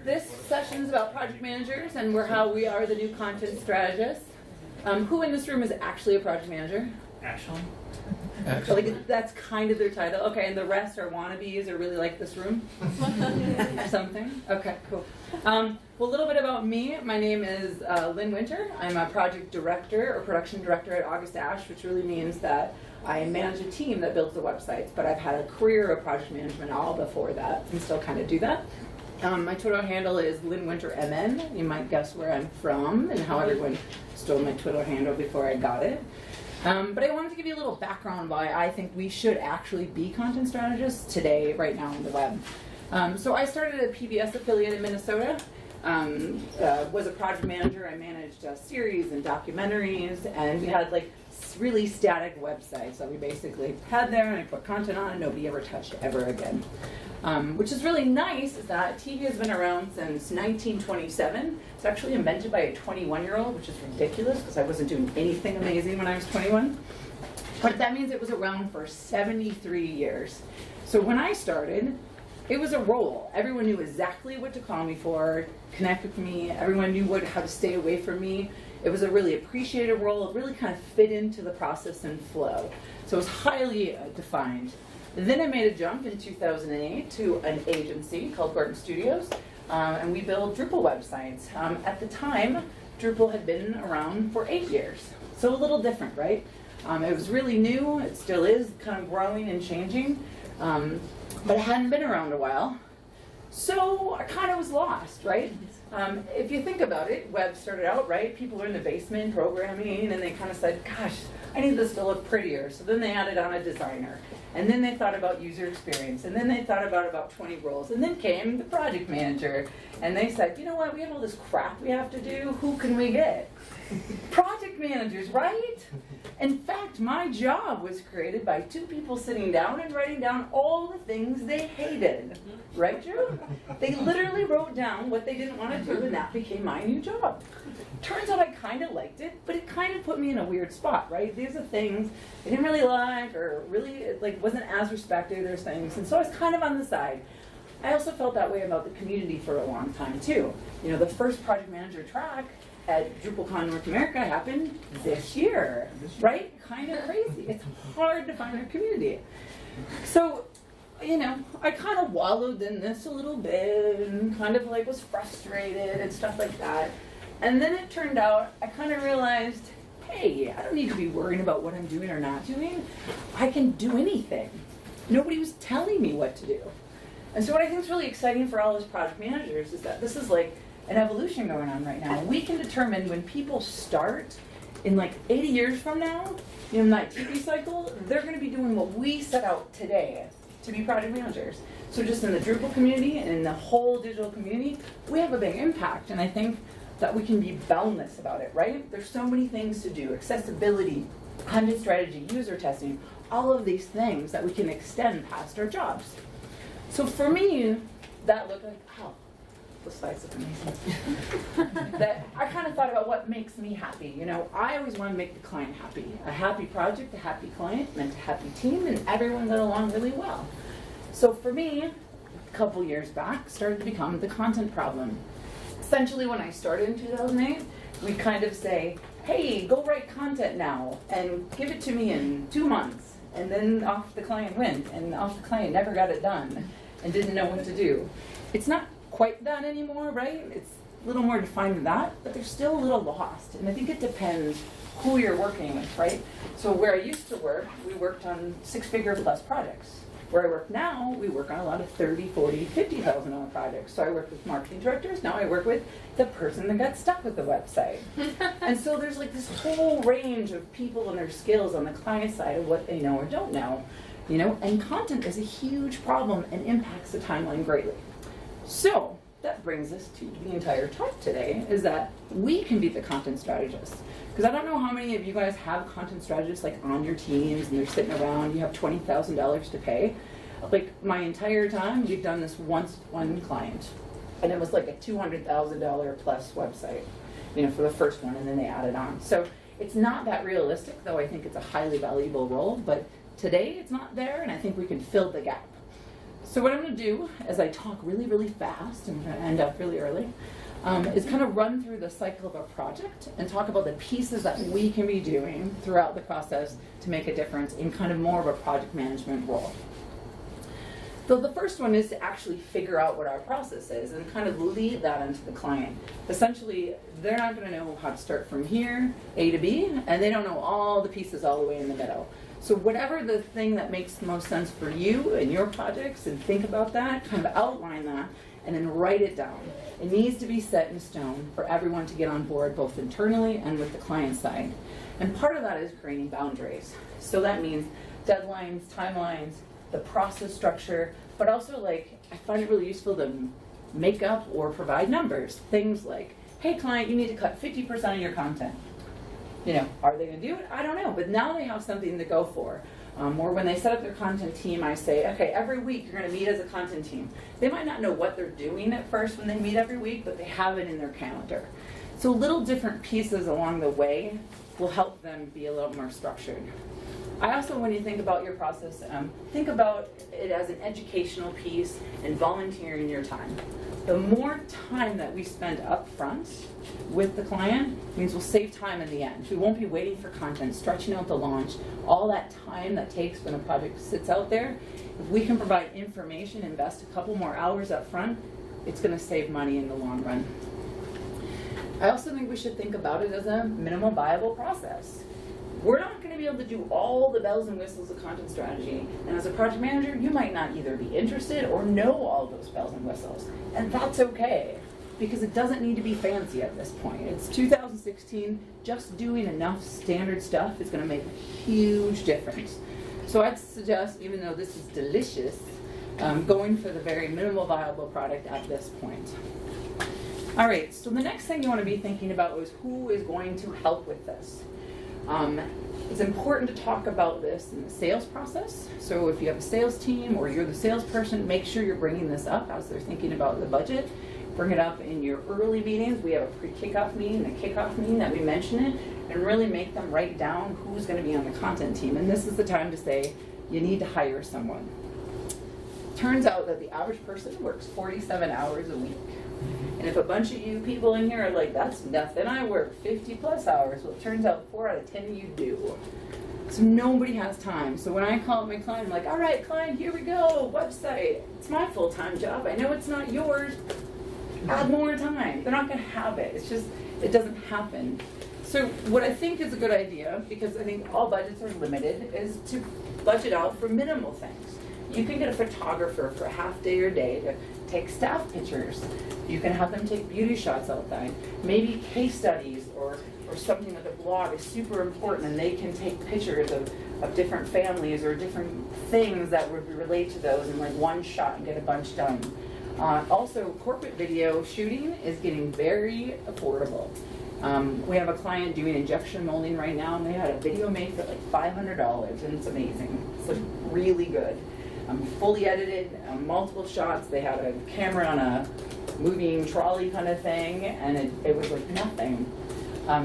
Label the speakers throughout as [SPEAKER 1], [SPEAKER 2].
[SPEAKER 1] This session is about project managers and how we are the new content strategists. Who in this room is actually a project manager?
[SPEAKER 2] Actually.
[SPEAKER 1] Like that's kind of their title. Okay, and the rest are wannabes or really like this room? Something? Okay, cool. Well, a little bit about me. My name is lwinter. I'm a project director or production director at August Ash, which really means that I manage a team that builds the websites, but I've had a career of project management all before that and still kind of do that. My Twitter handle is lwintermn. You might guess where I'm from and how everyone stole my Twitter handle before I got it. But I wanted to give you a little background why I think we should actually be content strategists today, right now on the web. So I started a PBS affiliate in Minnesota, was a project manager. I managed series and documentaries, and we had like really static websites that we basically had there, and I put content on and nobody ever touched it ever again. Which is really nice is that TV has been around since 1927. It's actually invented by a 21-year-old, which is ridiculous because I wasn't doing anything amazing when I was 21. But that means it was around for 73 years. So when I started, it was a role. Everyone knew exactly what to call me for, connect with me. Everyone knew how to stay away from me. It was a really appreciated role. It really kind of fit into the process and flow. So it was highly defined. Then I made a jump in 2008 to an agency called Gordon Studios, and we built Drupal websites. At the time, Drupal had been around for 8 years, so a little different, right? It was really new. It still is kind of growing and changing, but it hadn't been around a while. So I kind of was lost, right? If you think about it, web started out, right? People were in the basement programming, and they kind of said, gosh, I need this to look prettier. So then they added on a designer. And then they thought about user experience. And then they thought about 20 roles. And then came the project manager. And they said, you know what, we have all this crap we have to do. Who can we get? Project managers, right? In fact, my job was created by two people sitting down and writing down all the things they hated. Right, Drew? They literally wrote down what they didn't want to do, and that became my new job. Turns out I kind of liked it, but it kind of put me in a weird spot, right? These are things I didn't really like, or really wasn't as respected or things, and so I was kind of on the side. I also felt that way about the community for a long time too. You know, the first project manager track at DrupalCon North America happened this year, right? Kind of crazy. It's hard to find a community. So, you know, I kind of wallowed in this a little bit and kind of was frustrated and stuff like that. And then it turned out, I kind of realized, hey, I don't need to be worrying about what I'm doing or not doing. I can do anything. Nobody was telling me what to do. And so what I think is really exciting for all those project managers is that this is like an evolution going on right now. We can determine when people start in 80 years from now, in that TV cycle, they're going to be doing what we set out today to be project managers. So just in the Drupal community and in the whole digital community, we have a big impact. And I think that we can be boundless about it, right? There's so many things to do. Accessibility, content strategy, user testing, all of these things that we can extend past our jobs. So for me, that looked like, oh, the slides look amazing. That I kind of thought about what makes me happy. You know, I always want to make the client happy. A happy project, a happy client, meant a happy team, and everyone got along really well. So for me, a couple years back, started to become the content problem. Essentially, when I started in 2008, we kind of say, hey, go write content now and give it to me in 2 months. And then off the client went, and off the client never got it done and didn't know what to do. It's not quite that anymore, right? It's a little more defined than that, but they're still a little lost. And I think it depends who you're working with, right? So where I used to work, we worked on 6-figure plus projects. Where I work now, we work on a lot of $30,000, $40,000, $50,000 projects. So I work with marketing directors. Now I work with the person that got stuck with the website. And so there's this whole range of people and their skills on the client side of what they know or don't know. You know, and content is a huge problem and impacts the timeline greatly. So that brings us to the entire talk today, is that we can be the content strategists. Because I don't know how many of you guys have content strategists on your teams and they're sitting around, you have $20,000 to pay. My entire time, we've done this one client. And it was a $200,000 plus website, for the first one, and then they added on. So it's not that realistic, though I think it's a highly valuable role, but today it's not there, and I think we can fill the gap. So what I'm going to do as I talk really, really fast, and I'm going to end up really early, is kind of run through the cycle of a project and talk about the pieces that we can be doing throughout the process to make a difference in kind of more of a project management role. So the first one is to actually figure out what our process is and kind of lead that into the client. Essentially, they're not going to know how to start from here, A to B, and they don't know all the pieces all the way in the middle. So whatever the thing that makes the most sense for you and your projects, and think about that, kind of outline that, and then write it down. It needs to be set in stone for everyone to get on board, both internally and with the client side. And part of that is creating boundaries. So that means deadlines, timelines, the process structure, but also, like, I find it really useful to make up or provide numbers. Things like, hey client, you need to cut 50% of your content. You know, are they going to do it? I don't know, but now they have something to go for. Or when they set up their content team, I say, okay, every week you're going to meet as a content team. They might not know what they're doing at first when they meet every week, but they have it in their calendar. So little different pieces along the way will help them be a little more structured. I also, when you think about your process, think about it as an educational piece and volunteering your time. The more time that we spend up front with the client means we'll save time in the end. We won't be waiting for content, stretching out the launch, all that time that takes when a project sits out there. If we can provide information, invest a couple more hours up front, it's going to save money in the long run. I also think we should think about it as a minimum viable process. We're not going to be able to do all the bells and whistles of content strategy. And as a project manager, you might not either be interested or know all those bells and whistles. And that's okay, because it doesn't need to be fancy at this point. It's 2016. Just doing enough standard stuff is going to make a huge difference. So I'd suggest, even though this is delicious, going for the very minimal viable product at this point. All right, so the next thing you want to be thinking about is who is going to help with this. It's important to talk about this in the sales process. So if you have a sales team or you're the salesperson, make sure you're bringing this up as they're thinking about the budget. Bring it up in your early meetings. We have a pre-kickoff meeting, a kickoff meeting that we mention it, and really make them write down who's going to be on the content team. And this is the time to say you need to hire someone. Turns out that the average person works 47 hours a week. And if a bunch of you people in here are like, that's nothing, I work 50 plus hours, well, it turns out 4 out of 10 of you do. So nobody has time. So when I call up my client, I'm like, all right, client, here we go, website. It's my full-time job. I know it's not yours. Add more time. They're not going to have it. It's just, it doesn't happen. So what I think is a good idea, because I think all budgets are limited, is to budget out for minimal things. You can get a photographer for a half day or day to take staff pictures. You can have them take beauty shots outside. Maybe case studies or something with a blog is super important, and they can take pictures of different families or different things that would relate to those in like one shot and get a bunch done. Also, corporate video shooting is getting very affordable. We have a client doing injection molding right now, and they had a video made for like $500, and it's amazing. It's like really good. Fully edited, multiple shots. They had a camera on a moving trolley kind of thing, and it was like nothing.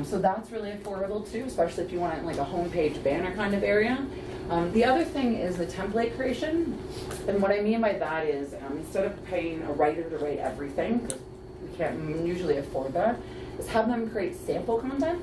[SPEAKER 1] So that's really affordable too, especially if you want it in like a homepage banner kind of area. The other thing is the template creation, and what I mean by that is instead of paying a writer to write everything, because we can't usually afford that, is have them create sample content.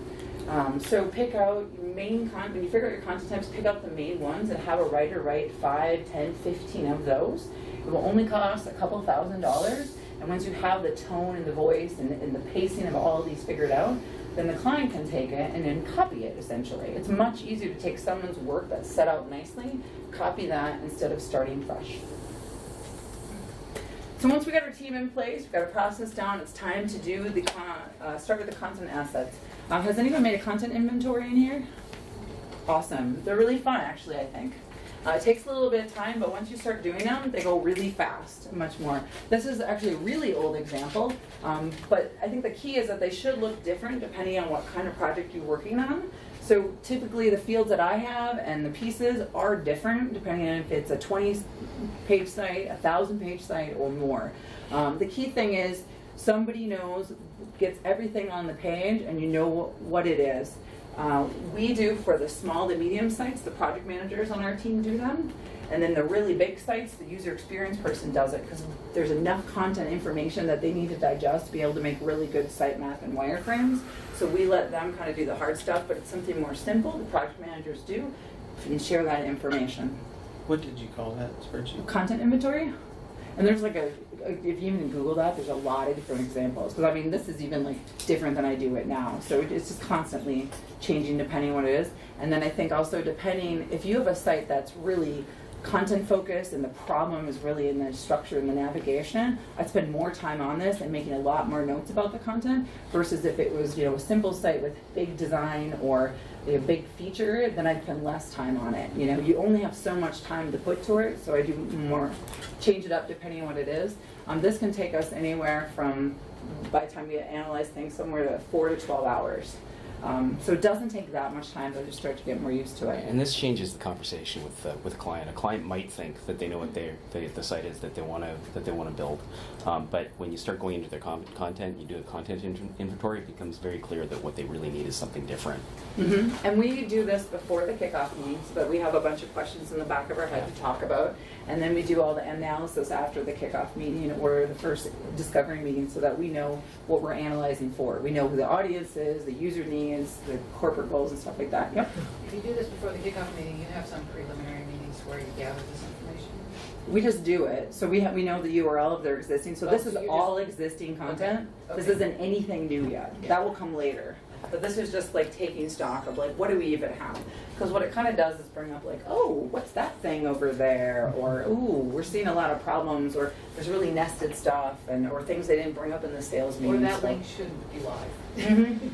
[SPEAKER 1] So pick out your main content. When you figure out your content types, pick out the main ones and have a writer write 5, 10, 15 of those. It will only cost a couple $1,000s, and once you have the tone and the voice and the pacing of all of these figured out, then the client can take it and then copy it, essentially. It's much easier to take someone's work that's set out nicely, copy that instead of starting fresh. So once we got our team in place, we've got our process down, it's time to do the start with the content assets. Has anyone made a content inventory in here? Awesome. They're really fun, actually, I think. It takes a little bit of time, but once you start doing them, they go really fast, much more. This is actually a really old example, but I think the key is that they should look different depending on what kind of project you're working on. So typically the fields that I have and the pieces are different depending on if it's a 20-page site, a 1,000-page site, or more. The key thing is somebody knows, gets everything on the page, and you know what it is. We do for the small to medium sites, the project managers on our team do them. And then the really big sites, the user experience person does it because there's enough content information that they need to digest to be able to make really good sitemap and wireframes. So we let them kind of do the hard stuff, but it's something more simple the project managers do and share that information.
[SPEAKER 2] What did you call that spreadsheet?
[SPEAKER 1] Content inventory. And there's like if you even Google that, there's a lot of different examples. Because I mean, this is even like different than I do it now. So it's just constantly changing depending on what it is. And then I think also depending, if you have a site that's really content focused and the problem is really in the structure and the navigation, I'd spend more time on this and making a lot more notes about the content versus if it was, a simple site with big design or a big feature, then I'd spend less time on it. You only have so much time to put to it, so I do more, change it up depending on what it is. This can take us anywhere from, by the time we analyze things, somewhere to 4 to 12 hours. So it doesn't take that much time, but just start to get more used to it.
[SPEAKER 3] And this changes the conversation with a client. A client might think that they know what the site is that they want to build, but when you start going into their content, you do a content inventory. It becomes very clear that what they really need is something different.
[SPEAKER 1] Mm-hmm. And we do this before the kickoff meetings, but we have a bunch of questions in the back of our head to talk about, and then we do all the analysis after the kickoff meeting or the first discovery meeting, so that we know what we're analyzing for. We know who the audience is, the user needs, the corporate goals and stuff like that. Yep.
[SPEAKER 4] If you do this before the kickoff meeting, you have some preliminary meetings where you gather this information.
[SPEAKER 1] We just do it. So we know the URL of their existing. So this is all existing content.
[SPEAKER 4] Okay.
[SPEAKER 1] This isn't anything new yet.
[SPEAKER 4] Yeah.
[SPEAKER 1] That will come later. But this is just like taking stock of like, what do we even have? Because what it kind of does is bring up like, oh, what's that thing over there? Or, ooh, we're seeing a lot of problems, or there's really nested stuff, or things they didn't bring up in the sales meeting.
[SPEAKER 4] Or that link shouldn't be live.
[SPEAKER 1] Mm-hmm.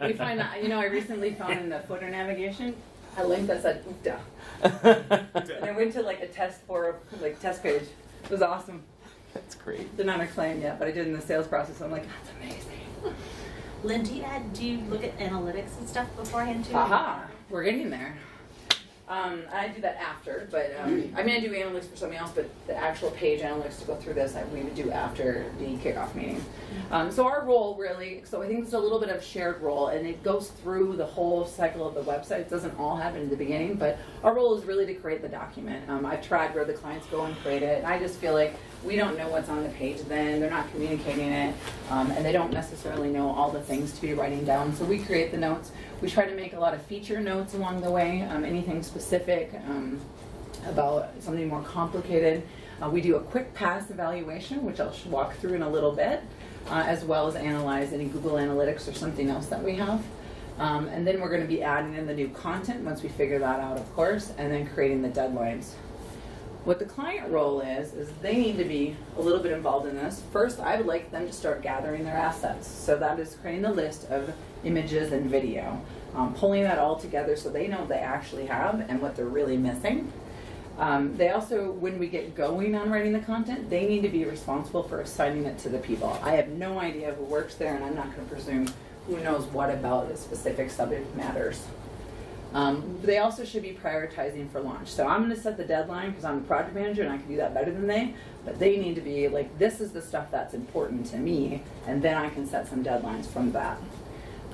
[SPEAKER 1] We find that, I recently found in the footer navigation a link that said "Oopta," and I went to like a test page. It was awesome.
[SPEAKER 3] That's great.
[SPEAKER 1] Did not a claim yet, but I did in the sales process. I'm like, that's amazing.
[SPEAKER 5] Lynn, do you look at analytics and stuff beforehand too?
[SPEAKER 1] Aha, we're getting there. I do that after, but I do analytics for something else, but the actual page analytics to go through this, we would do after the kickoff meeting. So our role really, I think it's a little bit of shared role, and it goes through the whole cycle of the website. It doesn't all happen in the beginning, but our role is really to create the document. I've tried where the clients go and create it, and I just feel like we don't know what's on the page then, they're not communicating it, and they don't necessarily know all the things to be writing down. So we create the notes. We try to make a lot of feature notes along the way, anything specific about something more complicated. We do a quick pass evaluation, which I'll walk through in a little bit, as well as analyze any Google Analytics or something else that we have. And then we're going to be adding in the new content once we figure that out, of course, and then creating the deadlines. What the client role is they need to be a little bit involved in this. First, I would like them to start gathering their assets. So that is creating the list of images and video, pulling that all together so they know what they actually have and what they're really missing. They also, when we get going on writing the content, they need to be responsible for assigning it to the people. I have no idea who works there, and I'm not going to presume who knows what about the specific subject matters. They also should be prioritizing for launch. So I'm going to set the deadline because I'm the project manager and I can do that better than they, but they need to be like, this is the stuff that's important to me, and then I can set some deadlines from that.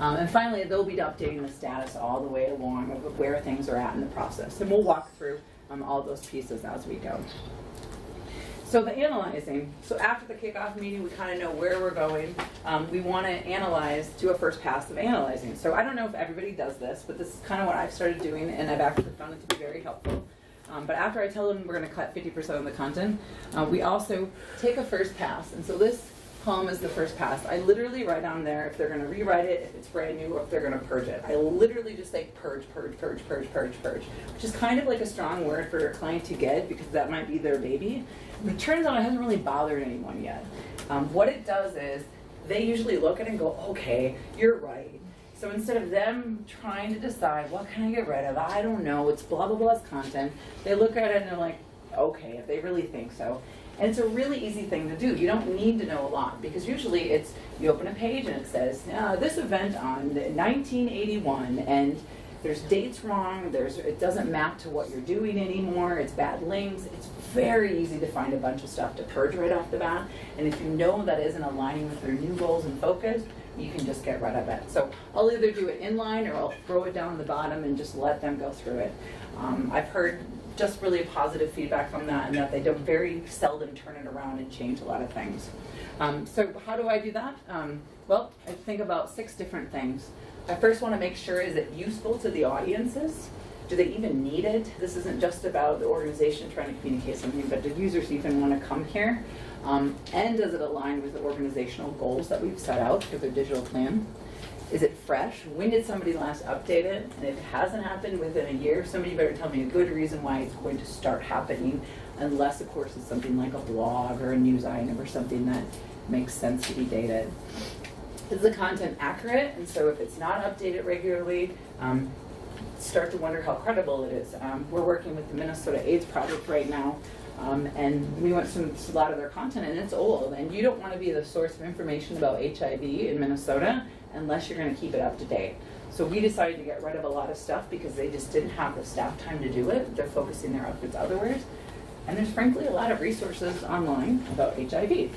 [SPEAKER 1] And finally, they'll be updating the status all the way along of where things are at in the process. And we'll walk through all those pieces as we go. So the analyzing, so after the kickoff meeting, we kind of know where we're going. We want to analyze, do a first pass of analyzing. So I don't know if everybody does this, but this is kind of what I've started doing, and I've actually found it to be very helpful. But after I tell them we're going to cut 50% of the content, we also take a first pass. And so this column is the first pass. I literally write on there if they're going to rewrite it, if it's brand new, or if they're going to purge it. I literally just say purge, purge, purge, purge, purge, purge, which is kind of like a strong word for a client to get because that might be their baby. But it turns out it hasn't really bothered anyone yet. What it does is they usually look at it and go, okay, you're right. So instead of them trying to decide, what can I get rid of? I don't know, it's blah, blah, blah's content. They look at it and they're like, okay, if they really think so. And it's a really easy thing to do. You don't need to know a lot because usually it's, you open a page and it says, this event on 1981, and there's dates wrong, it doesn't map to what you're doing anymore, it's bad links. It's very easy to find a bunch of stuff to purge right off the bat. And if you know that isn't aligning with their new goals and focus, you can just get rid of it. So I'll either do it inline or I'll throw it down the bottom and just let them go through it. I've heard just really positive feedback from that, and that they don't very seldom turn it around and change a lot of things. So how do I do that? Well, I think about 6 different things. I first want to make sure, is it useful to the audiences? Do they even need it? This isn't just about the organization trying to communicate something, but do users even want to come here? And does it align with the organizational goals that we've set out for their digital plan? Is it fresh? When did somebody last update it? And if it hasn't happened within a year, somebody better tell me a good reason why it's going to start happening, unless, of course, it's something like a blog or a news item or something that makes sense to be dated. Is the content accurate? And so if it's not updated regularly, start to wonder how credible it is. We're working with the Minnesota AIDS Project right now, and we went through a lot of their content, and it's old, and you don't want to be the source of information about HIV in Minnesota unless you're going to keep it up to date. So we decided to get rid of a lot of stuff because they just didn't have the staff time to do it. They're focusing their efforts otherwise. And there's frankly a lot of resources online about HIV.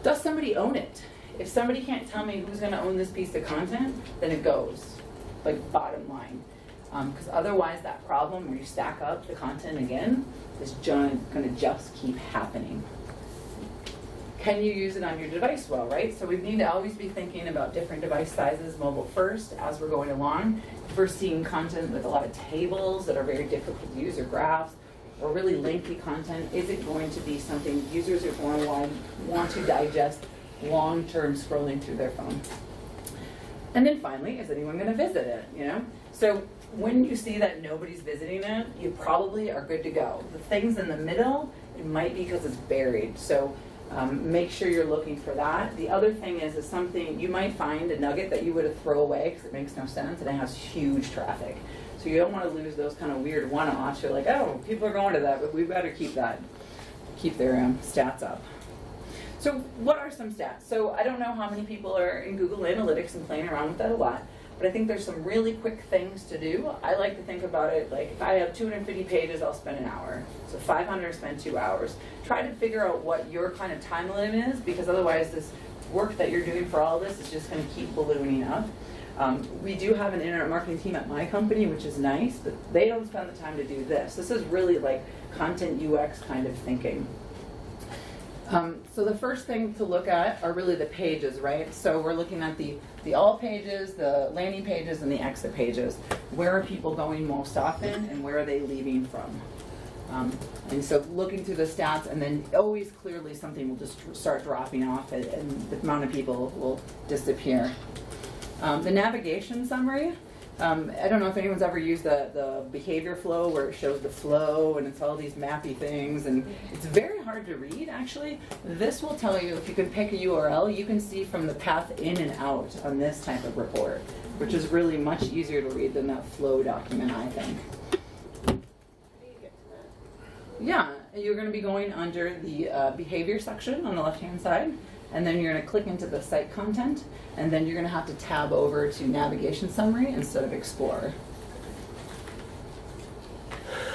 [SPEAKER 1] Does somebody own it? If somebody can't tell me who's going to own this piece of content, then it goes, like, bottom line. Because otherwise that problem where you stack up the content again is going to just keep happening. Can you use it on your device well, right? So we need to always be thinking about different device sizes, mobile first, as we're going along. If we're seeing content with a lot of tables that are very difficult to use, or graphs, or really lengthy content, is it going to be something users are going to want to digest long-term scrolling through their phone? And then finally, is anyone going to visit it, you know? So when you see that nobody's visiting it, you probably are good to go. The things in the middle, it might be because it's buried. So make sure you're looking for that. The other thing is something, you might find a nugget that you would have thrown away because it makes no sense and it has huge traffic. So you don't want to lose those kind of weird one-offs. You're like, oh, people are going to that, but we better keep their stats up. So what are some stats? So I don't know how many people are in Google Analytics and playing around with that a lot, but I think there's some really quick things to do. I like to think about it like, if I have 250 pages, I'll spend an hour. So 500, spend 2 hours. Try to figure out what your kind of time limit is, because otherwise this work that you're doing for all this is just going to keep ballooning up. We do have an internet marketing team at my company, which is nice, but they don't spend the time to do this. This is really like content UX kind of thinking. So the first thing to look at are really the pages, right? So we're looking at the all pages, the landing pages, and the exit pages. Where are people going most often, and where are they leaving from? And so looking through the stats, and then always clearly something will just start dropping off, and the amount of people will disappear. The navigation summary. I don't know if anyone's ever used the behavior flow where it shows the flow and it's all these mappy things, and it's very hard to read actually. This will tell you, if you can pick a URL, you can see from the path in and out on this type of report, which is really much easier to read than that flow document, I think. Yeah, you're going to be going under the behavior section on the left-hand side, and then you're going to click into the site content, and then you're going to have to tab over to navigation summary instead of explorer.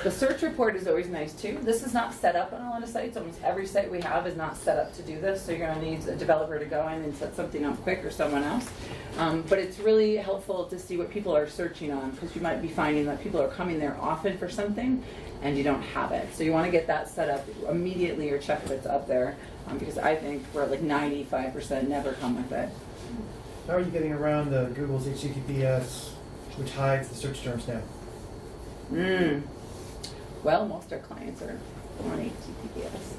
[SPEAKER 1] The search report is always nice too. This is not set up on a lot of sites. Almost every site we have is not set up to do this, so you're going to need a developer to go in and set something up quick, or someone else. But it's really helpful to see what people are searching on, because you might be finding that people are coming there often for something and you don't have it. So you want to get that set up immediately, or check if it's up there, because I think we're at like 95% never come with it.
[SPEAKER 6] How are you getting around the Google's HTTPS, which hides the search terms now?
[SPEAKER 1] Well, most our clients are on HTTPS.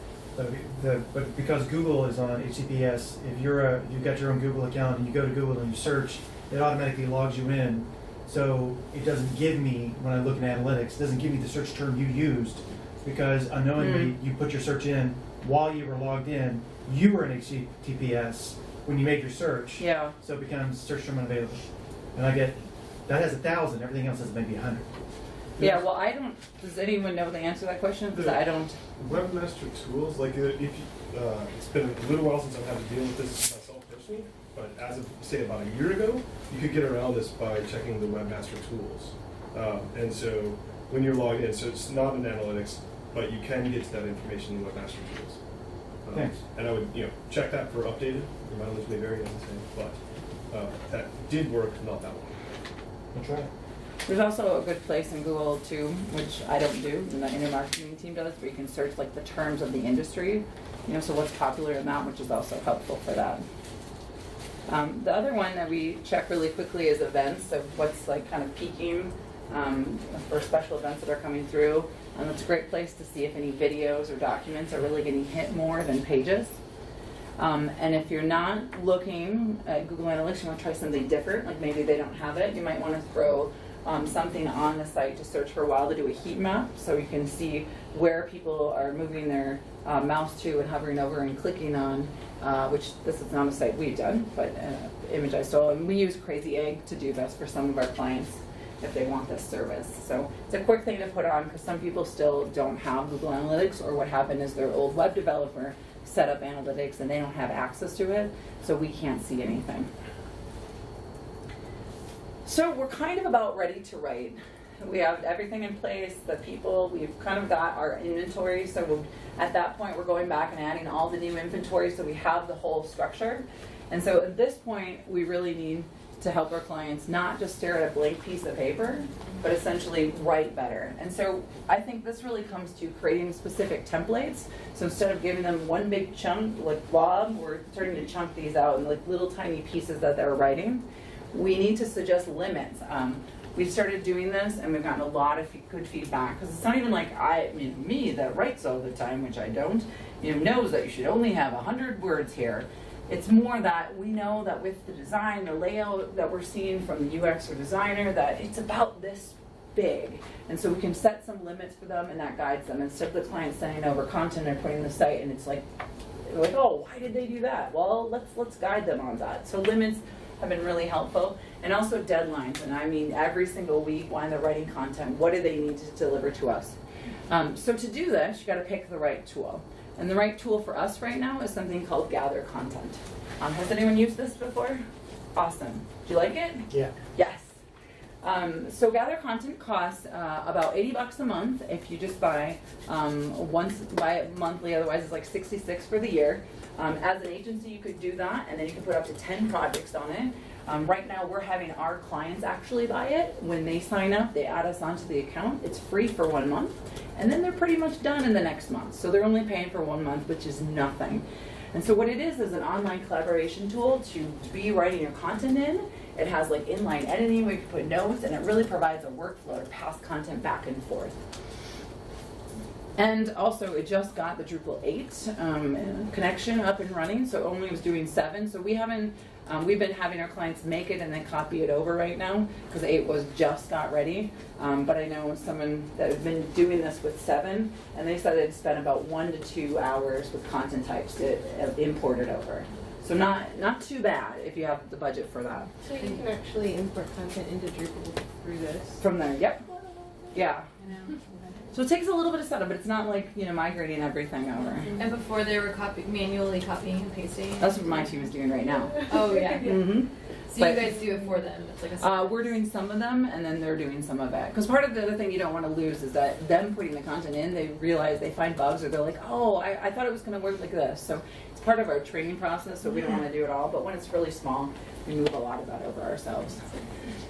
[SPEAKER 6] But because Google is on HTTPS, if you've got your own Google account and you go to Google and you search, it automatically logs you in. So it doesn't give me, when I look at analytics, it doesn't give me the search term you used, because unknowingly you put your search in while you were logged in. You were in HTTPS when you made your search.
[SPEAKER 1] Yeah.
[SPEAKER 6] So it becomes search term unavailable. And I get, that has 1,000, everything else has maybe 100.
[SPEAKER 1] Yeah, well, I don't, does anyone know the answer to that question? Because I don't.
[SPEAKER 7] Webmaster Tools, like if you, it's been a little while since I've had to deal with this myself personally, but as of, say, about a year ago, you could get around this by checking the Webmaster Tools. And so when you're logged in, so it's not in analytics, but you can get to that information in Webmaster Tools.
[SPEAKER 6] Thanks.
[SPEAKER 7] And I would, check that for updated. Your mileage may vary, as I say, but that did work not that long.
[SPEAKER 6] I'll try it.
[SPEAKER 1] There's also a good place in Google too, which I don't do, and the inner marketing team does, where you can search like the terms of the industry, so what's popular in that, which is also helpful for that. The other one that we check really quickly is events, so what's like kind of peaking for special events that are coming through. And it's a great place to see if any videos or documents are really getting hit more than pages. And if you're not looking at Google Analytics, you want to try something different, like maybe they don't have it, you might want to throw something on the site to search for a while to do a heat map, so you can see where people are moving their mouse to and hovering over and clicking on, which this is not a site we've done, but image I stole. And we use Crazy Egg to do this for some of our clients if they want this service. So it's a quick thing to put on because some people still don't have Google Analytics, or what happened is their old web developer set up analytics and they don't have access to it, so we can't see anything. So we're kind of about ready to write. We have everything in place, the people, we've kind of got our inventory, so at that point we're going back and adding all the new inventory so we have the whole structure. And so at this point we really need to help our clients not just stare at a blank piece of paper, but essentially write better. And so I think this really comes to creating specific templates. So instead of giving them one big chunk, like blob, we're starting to chunk these out in like little tiny pieces that they're writing. We need to suggest limits. We've started doing this and we've gotten a lot of good feedback, because it's not even like me that writes all the time, which I don't, knows that you should only have 100 words here. It's more that we know that with the design, the layout that we're seeing from the UX or designer, that it's about this big. And so we can set some limits for them, and that guides them. Instead of the client sending over content or putting the site, and it's like, oh, why did they do that? Well, let's guide them on that. So limits have been really helpful. And also deadlines, and I mean every single week when they're writing content, what do they need to deliver to us? So to do this, you gotta pick the right tool. And the right tool for us right now is something called Gather Content. Has anyone used this before? Awesome. Do you like it?
[SPEAKER 2] Yeah.
[SPEAKER 1] Yes. So Gather Content costs about $80 a month if you just buy buy it monthly, otherwise it's like $66 for the year. As an agency, you could do that, and then you can put up to 10 projects on it. Right now, we're having our clients actually buy it. When they sign up, they add us onto the account. It's free for 1 month, and then they're pretty much done in the next month. So they're only paying for 1 month, which is nothing. And so what it is an online collaboration tool to be writing your content in. It has like inline editing where you can put notes, and it really provides a workflow to pass content back and forth. And also, it just got the Drupal 8 connection up and running, so it only was doing 7. So we haven't, we've been having our clients make it and then copy it over right now, because 8 was just got ready. But I know someone that has been doing this with 7, and they said they'd spent about 1 to 2 hours with content types to import it over. So not too bad if you have the budget for that.
[SPEAKER 8] So you can actually import content into Drupal through this?
[SPEAKER 1] From there, yep. Yeah.
[SPEAKER 4] I know.
[SPEAKER 1] So it takes a little bit of setup, but it's not like, migrating everything over.
[SPEAKER 8] And before they were manually copying and pasting?
[SPEAKER 1] That's what my team is doing right now.
[SPEAKER 8] Oh, yeah.
[SPEAKER 1] Mm-hmm.
[SPEAKER 8] So
[SPEAKER 1] But-
[SPEAKER 8] you guys do it for them? It's like a
[SPEAKER 1] We're doing some of them, and then they're doing some of it. Because part of the other thing you don't want to lose is that them putting the content in, they realize they find bugs, or they're like, oh, I thought it was going to work like this. So it's part of our training process, so we don't want to do it all. But when it's really small, we move a lot of that over ourselves.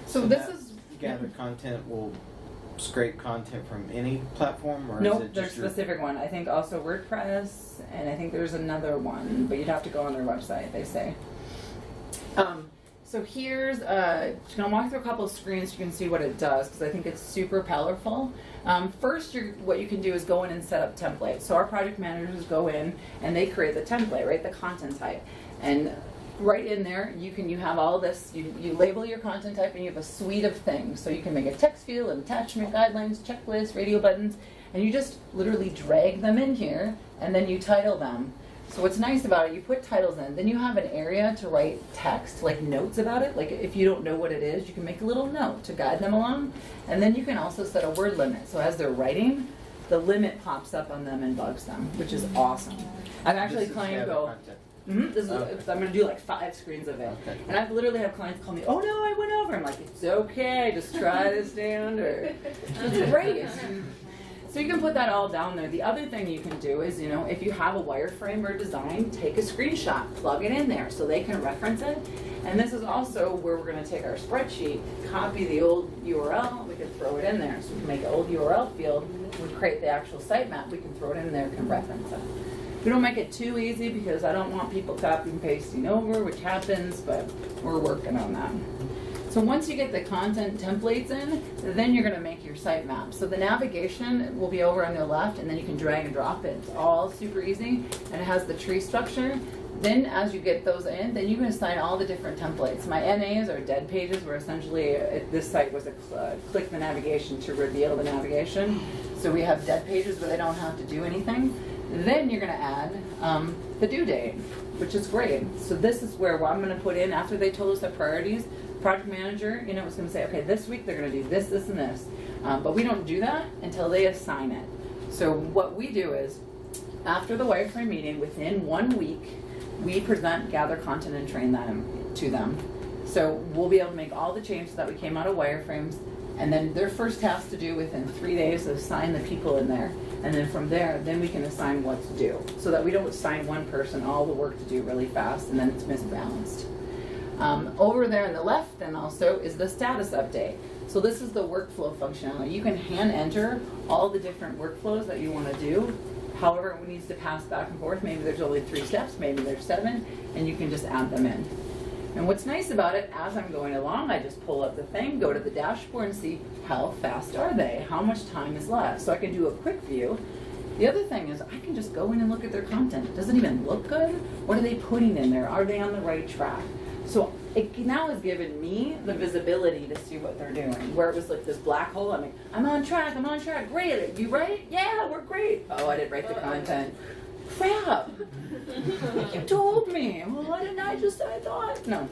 [SPEAKER 1] So this
[SPEAKER 2] that
[SPEAKER 1] is...
[SPEAKER 2] Gather Content will scrape content from any platform, or is
[SPEAKER 1] Nope,
[SPEAKER 2] it
[SPEAKER 1] there's
[SPEAKER 2] just
[SPEAKER 1] a specific one. I think also WordPress, and I think there's another one, but you'd have to go on their website, they say. So here's, just gonna walk through a couple of screens so you can see what it does, because I think it's super powerful. First, what you can do is go in and set up templates. So our project managers go in and they create the template, right, the content type. And right in there, you have all this, you label your content type, and you have a suite of things. So you can make a text field, an attachment, guidelines, checklist, radio buttons, and you just literally drag them in here, and then you title them. So what's nice about it, you put titles in, then you have an area to write text, like notes about it. Like if you don't know what it is, you can make a little note to guide them along. And then you can also set a word limit. So as they're writing, the limit pops up on them and bugs them, which is awesome. I've actually
[SPEAKER 2] This is
[SPEAKER 1] client
[SPEAKER 2] Gather
[SPEAKER 1] go,
[SPEAKER 2] Content.
[SPEAKER 1] this is,
[SPEAKER 2] Okay.
[SPEAKER 1] I'm going to do like 5 screens of it.
[SPEAKER 2] Okay.
[SPEAKER 1] And I've literally had clients call me, oh no, I went over. I'm like, it's okay, just try to stay under. It's great. So you can put that all down there. The other thing you can do is, if you have a wireframe or design, take a screenshot, plug it in there so they can reference it. And this is also where we're going to take our spreadsheet, copy the old URL, we can throw it in there. So we can make an old URL field, we create the actual sitemap, we can throw it in there, can reference it. We don't make it too easy because I don't want people copying and pasting over, which happens, but we're working on that. So once you get the content templates in, then you're going to make your sitemap. So the navigation will be over on the left, and then you can drag and drop it. It's all super easy, and it has the tree structure. Then as you get those in, then you can assign all the different templates. My NAs are dead pages, where essentially this site was a click the navigation to reveal the navigation. So we have dead pages where they don't have to do anything. Then you're going to add the due date, which is great. So this is where I'm going to put in, after they told us their priorities, project manager, is going to say, okay, this week they're going to do this, this, and this. But we don't do that until they assign it. So what we do is, after the wireframe meeting, within 1 week, we present, gather content, and train them to them. So we'll be able to make all the changes that we came out of wireframes, and then their first task to do within 3 days is assign the people in there. And then from there, then we can assign what to do, so that we don't assign one person all the work to do really fast, and then it's misbalanced. Over there on the left then also is the status update. So this is the workflow functionality. You can hand enter all the different workflows that you want to do. However, it needs to pass back and forth. Maybe there's only 3 steps, maybe there's 7, and you can just add them in. And what's nice about it, as I'm going along, I just pull up the thing, go to the dashboard and see how fast are they, how much time is left. So I can do a quick view. The other thing is I can just go in and look at their content. Does it even look good? What are they putting in there? Are they on the right track? So it now has given me the visibility to see what they're doing. Where it was like this black hole, I'm like, I'm on track, great. You right? Yeah, we're great. Oh, I didn't write the content. Crap. You told me. Well, why didn't I just, I thought? No.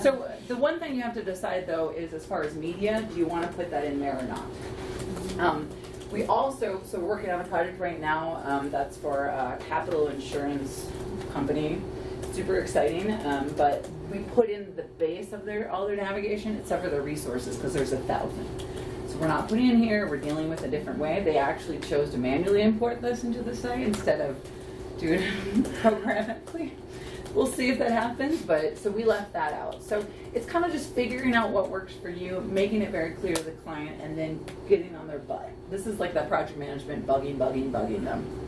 [SPEAKER 1] So the one thing you have to decide though is, as far as media, do you want to put that in there or not? We also, so we're working on a project right now that's for a capital insurance company. Super exciting, but we put in the base of all their navigation except for the resources, because there's 1,000. So we're not putting in here, we're dealing with a different way. They actually chose to manually import this into the site instead of doing it programmatically. We'll see if that happens, but so we left that out. So it's kind of just figuring out what works for you, making it very clear to the client, and then getting on their butt. This is like that project management, bugging them.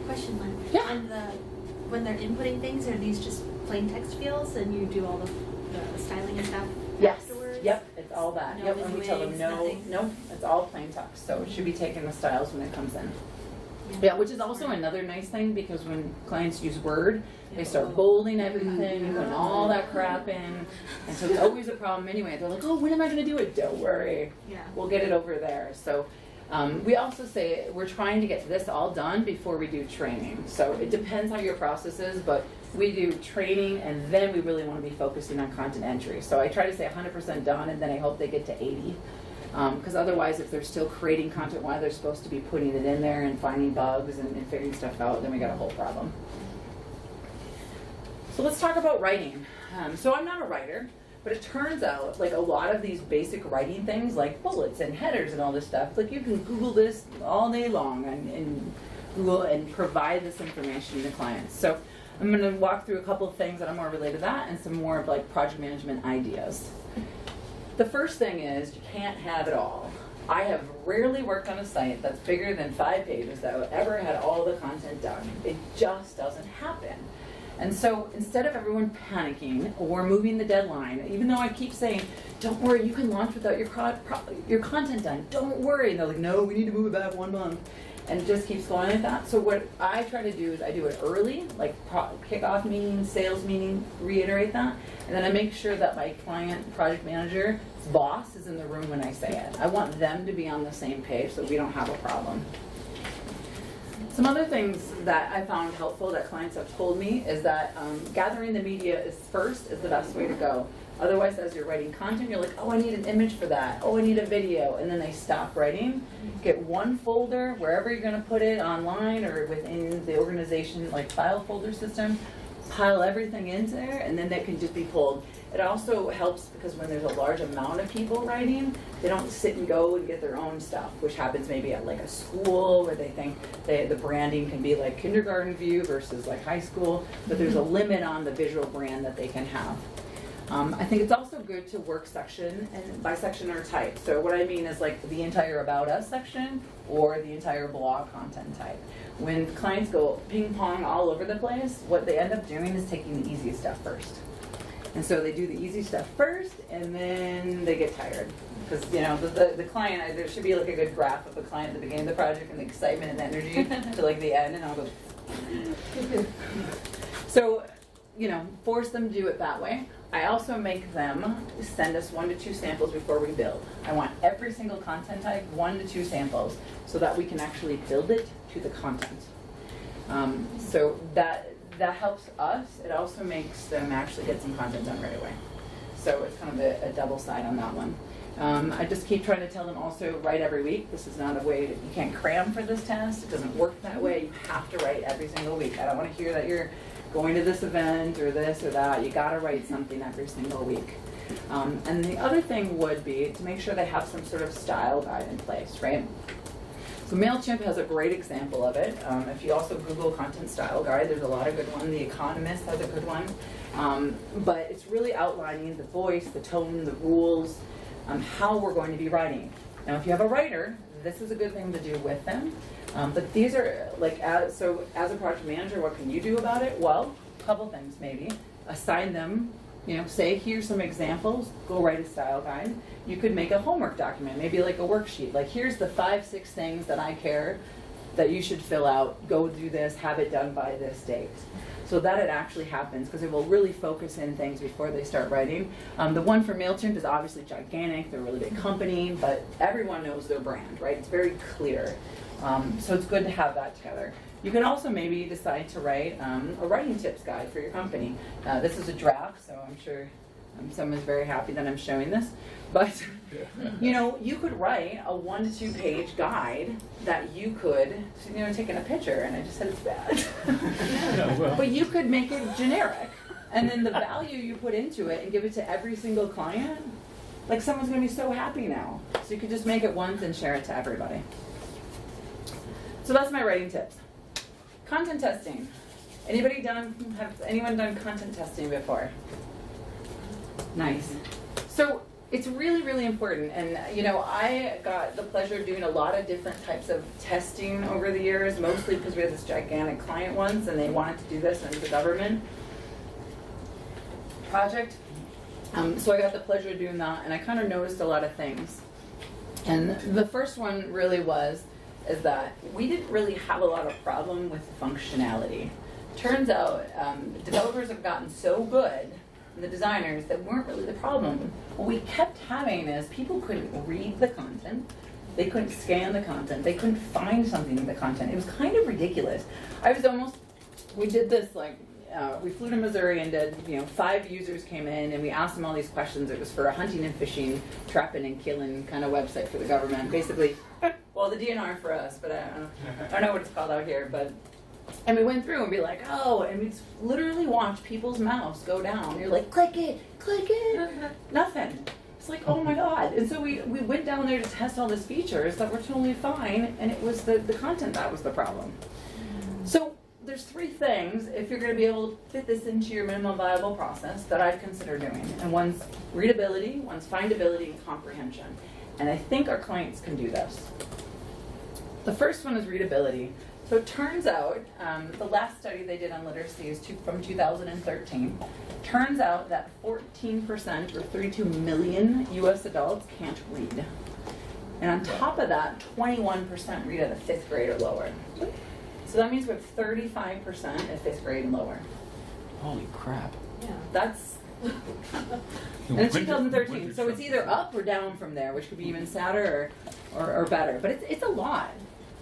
[SPEAKER 5] Question, Lynn.
[SPEAKER 1] Yeah.
[SPEAKER 5] When they're inputting things, are these just plain text fields and you do all the styling and stuff
[SPEAKER 1] Yes.
[SPEAKER 5] afterwards?
[SPEAKER 1] Yep, it's all that.
[SPEAKER 5] No
[SPEAKER 1] Yep, and we tell them
[SPEAKER 5] nothing?
[SPEAKER 1] no, it's all plain text. So it should be taking the styles when it comes in. Yeah, which is also another nice thing, because when clients use Word, they start bolding everything, putting all that crap in, and so it's always a problem anyway. They're like, oh, when am I going to do it? Don't worry, we'll get it over there. So we also say we're trying to get this all done before we do training. So it depends how your process is, but we do training, and then we really want to be focusing on content entry. So I try to say 100% done, and then I hope they get to 80. Because otherwise, if they're still creating content while they're supposed to be putting it in there and finding bugs and figuring stuff out, then we got a whole problem. So let's talk about writing. So I'm not a writer, but it turns out like a lot of these basic writing things, like bullets and headers and all this stuff, like you can Google this all day long and Google and provide this information to clients. So I'm going to walk through a couple of things that are more related to that and some more of like project management ideas. The first thing is you can't have it all. I have rarely worked on a site that's bigger than 5 pages that ever had all the content done. It just doesn't happen. And so instead of everyone panicking or moving the deadline, even though I keep saying, don't worry, you can launch without your content done. Don't worry. And they're like, no, we need to move it back 1 month. And it just keeps going like that. So what I try to do is I do it early, like kickoff meeting, sales meeting, reiterate that. And then I make sure that my client, project manager, boss is in the room when I say it. I want them to be on the same page so we don't have a problem. Some other things that I found helpful that clients have told me is that gathering the media is the best way to go. Otherwise, as you're writing content, you're like, oh, I need an image for that. Oh, I need a video. And then they stop writing. Get one folder, wherever you're going to put it, online or within the organization, like file folder system. pile everything into there, and then they can just be pulled. It also helps because when there's a large amount of people writing, they don't sit and go and get their own stuff, which happens maybe at like a school where they think the branding can be like kindergarten view versus like high school, but there's a limit on the visual brand that they can have. I think it's also good to work section and by section or type. So what I mean is like the entire About Us section or the entire blog content type. When clients go ping pong all over the place, what they end up doing is taking the easiest stuff first. And so they do the easy stuff first, and then they get tired. Because, you know, the client, there should be like a good graph of the client at the beginning of the project and the excitement and energy to like the end, and I'll go. So, you know, force them to do it that way. I also make them send us 1 to 2 samples before we build. I want every single content type 1 to 2 samples so that we can actually build it to the content. So that helps us. It also makes them actually get some content done right away. So it's kind of a double side on that one. I just keep trying to tell them also write every week. This is not a way that you can't cram for this test. It doesn't work that way. You have to write every single week. I don't want to hear that you're going to this event or this or that. You got to write something every single week. And the other thing would be to make sure they have some sort of style guide in place, right? So MailChimp has a great example of it. If you also Google content style guide, there's a lot of good ones. The Economist has a good one. But it's really outlining the voice, the tone, the rules, how we're going to be writing. Now, if you have a writer, this is a good thing to do with them. But these are like, so as a project manager, what can you do about it? Well, a couple things maybe. Assign them, you know, say here's some examples, go write a style guide. You could make a homework document, maybe like a worksheet. Like here's the 5, 6 things that I care that you should fill out, go do this, have it done by this date. So that it actually happens, because it will really focus in things before they start writing. The one for MailChimp is obviously gigantic, they're a really big company, but everyone knows their brand, right? It's very clear. So it's good to have that together. You can also maybe decide to write a writing tips guide for your company. This is a draft, so I'm sure someone's very happy that I'm showing this. But you know, you could write a 1 to 2 page guide that you could, you know, taking a picture, and I just said it's bad. But you could make it generic, and then the value you put into it and give it to every single client, like someone's going to be so happy now. So you could just make it once and share it to everybody. So that's my writing tips. Content testing. Have anyone done content testing before? Nice. So it's really, really important. And you know, I got the pleasure of doing a lot of different types of testing over the years, mostly because we had this gigantic client once and they wanted to do this, and it was a government project. So I got the pleasure of doing that, and I kind of noticed a lot of things. And the first one really is that we didn't really have a lot of problem with functionality. Turns out developers have gotten so good, and the designers, that weren't really the problem. What we kept having is people couldn't read the content, they couldn't scan the content, they couldn't find something in the content. It was kind of ridiculous. We did this like, we flew to Missouri and did, you know, 5 users came in and we asked them all these questions. It was for a hunting and fishing, trapping and killing kind of website for the government. Basically, well, the DNR for us, but I don't know what it's called out here. And we went through and be like, oh, and we'd literally watch people's mouths go down. You're like, click it, nothing. It's like, oh my God. And so we went down there to test all these features that were totally fine, and it was the content that was the problem. So there's 3 things, if you're going to be able to fit this into your minimum viable process, that I'd consider doing. And one's readability, one's findability, and comprehension. And I think our clients can do this. The first one is readability. So it turns out, the last study they did on literacy is from 2013. Turns out that 14%, or 32 million US adults, can't read. And on top of that, 21% read at a 5th grade or lower. So that means we have 35% at 5th grade and lower.
[SPEAKER 3] Holy crap.
[SPEAKER 5] Yeah.
[SPEAKER 1] That's, and it's 2013, so it's either up or down from there, which could be even sadder or better. But it's a lot.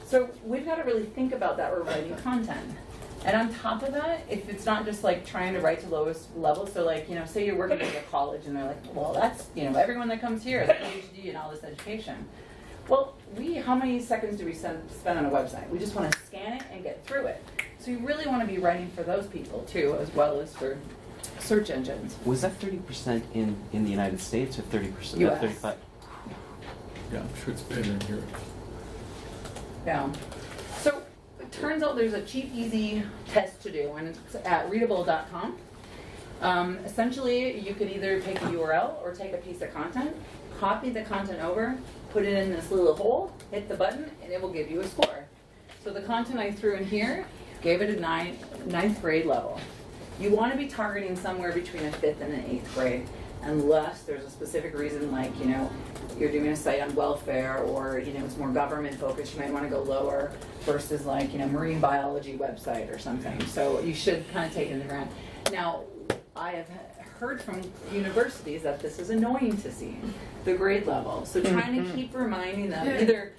[SPEAKER 1] So we've got to really think about that when we're writing content. And on top of that, if it's not just like trying to write to lowest level, so like, you know, say you're working at a college and they're like, well, that's, you know, everyone that comes here is a PhD and all this education. Well, how many seconds do we spend on a website? We just want to scan it and get through it. So you really want to be writing for those people too, as well as for search engines.
[SPEAKER 3] Was that 30% in the United States or 30%?
[SPEAKER 1] US.
[SPEAKER 3] 35?
[SPEAKER 9] Yeah, I'm sure it's better in Europe.
[SPEAKER 1] Yeah. So it turns out there's a cheap, easy test to do, and it's at readable.com. Essentially, you could either take a URL or take a piece of content, copy the content over, put it in this little hole, hit the button, and it will give you a score. So the content I threw in here gave it a ninth grade level. You want to be targeting somewhere between a 5th and an 8th grade, unless there's a specific reason, like, you're doing a site on welfare, or, it's more government focused, you might want to go lower versus like, marine biology website or something. So you should kind of take it into account. Now, I have heard from universities that this is annoying to see, the grade level. So trying to keep reminding them, either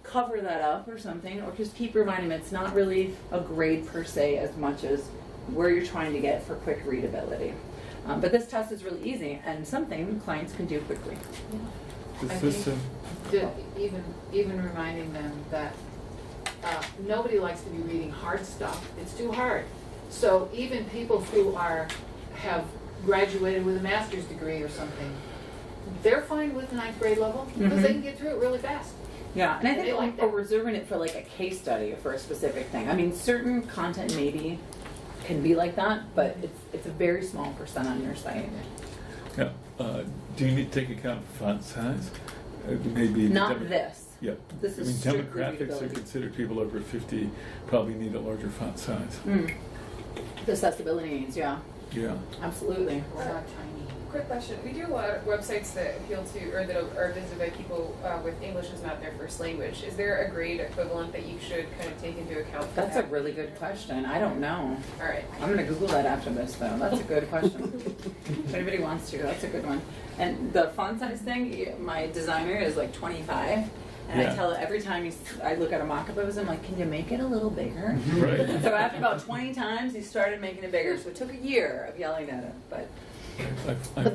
[SPEAKER 1] cover that up or something, or just keep reminding them it's not really a grade per se as much as where you're trying to get for quick readability. But this test is really easy and something clients can do quickly.
[SPEAKER 4] I
[SPEAKER 9] Is this
[SPEAKER 4] think even reminding them that nobody likes to be reading hard stuff. It's too hard. So even people who have graduated with a master's degree or something, they're fine with the 9th grade level because they can get through it really fast.
[SPEAKER 1] Yeah, and I
[SPEAKER 4] They
[SPEAKER 1] think
[SPEAKER 4] like
[SPEAKER 1] we're
[SPEAKER 4] that.
[SPEAKER 1] reserving it for like a case study for a specific thing. I mean, certain content maybe can be like that, but it's a very small % on your site.
[SPEAKER 9] Yeah. Do you need to take account font size? Maybe the
[SPEAKER 1] Not this.
[SPEAKER 9] Yeah.
[SPEAKER 1] This is
[SPEAKER 9] I mean,
[SPEAKER 1] strictly
[SPEAKER 9] demographics are
[SPEAKER 1] readability.
[SPEAKER 9] considered people over 50 probably need a larger font size.
[SPEAKER 1] The accessibility needs, yeah,
[SPEAKER 9] Yeah.
[SPEAKER 1] absolutely.
[SPEAKER 4] We're not tiny.
[SPEAKER 8] Quick question. We do a lot of websites that appeal to, or that are visited by people with English as not their first language. Is there a grade equivalent that you should kind of take into account for
[SPEAKER 1] That's a
[SPEAKER 8] that?
[SPEAKER 1] really good question. I don't know.
[SPEAKER 8] All right.
[SPEAKER 1] I'm gonna Google that after this though. That's a good question. If anybody wants to, that's a good one. And the font size thing, my designer is like 25. And I
[SPEAKER 9] Yeah.
[SPEAKER 1] tell every time I look at a mock-up of his, I'm like, can you make it a little bigger?
[SPEAKER 9] Right.
[SPEAKER 1] So after about 20 times, he started making it bigger. So it took a year of yelling at him. But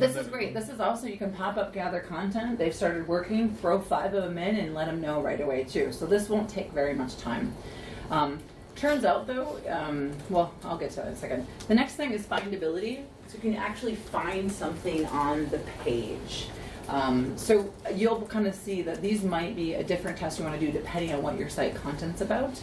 [SPEAKER 1] this is great. This is also, you can pop up gather content. They've started working, throw 5 of them in and let them know right away too. So this won't take very much time. Turns out though, well, I'll get to that in a second. The next thing is findability. So you can actually find something on the page. So you'll kind of see that these might be a different test you want to do depending on what your site content's about.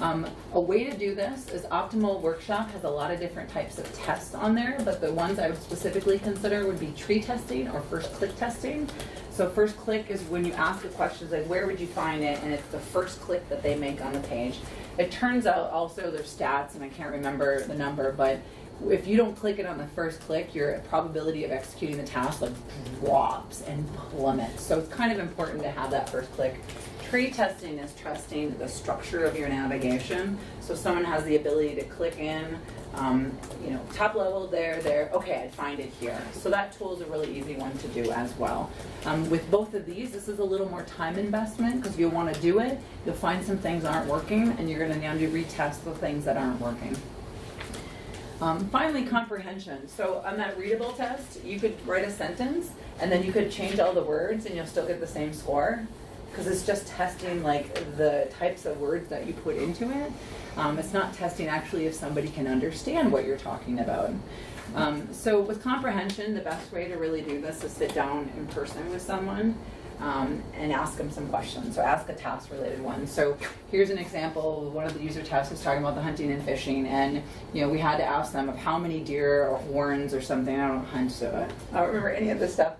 [SPEAKER 1] A way to do this is Optimal Workshop has a lot of different types of tests on there, but the ones I would specifically consider would be tree testing or first click testing. So first click is when you ask the questions like where would you find it, and it's the first click that they make on the page. It turns out also there's stats, and I can't remember the number, but if you don't click it on the first click, your probability of executing the task like drops and plummets. So it's kind of important to have that first click. Tree testing is trusting the structure of your navigation. So someone has the ability to click in, top level there, okay, I'd find it here. So that tool is a really easy one to do as well. With both of these, this is a little more time investment because you'll want to do it. You'll find some things aren't working and you're going to need to retest the things that aren't working. Finally, comprehension. So on that readable test, you could write a sentence and then you could change all the words and you'll still get the same score because it's just testing like the types of words that you put into it. It's not testing actually if somebody can understand what you're talking about. So with comprehension, the best way to really do this is sit down in person with someone and ask them some questions. So ask a task-related one. So here's an example. One of the user tasks was talking about the hunting and fishing, and we had to ask them of how many deer or horns or something. I don't hunt, so I don't remember any of this stuff.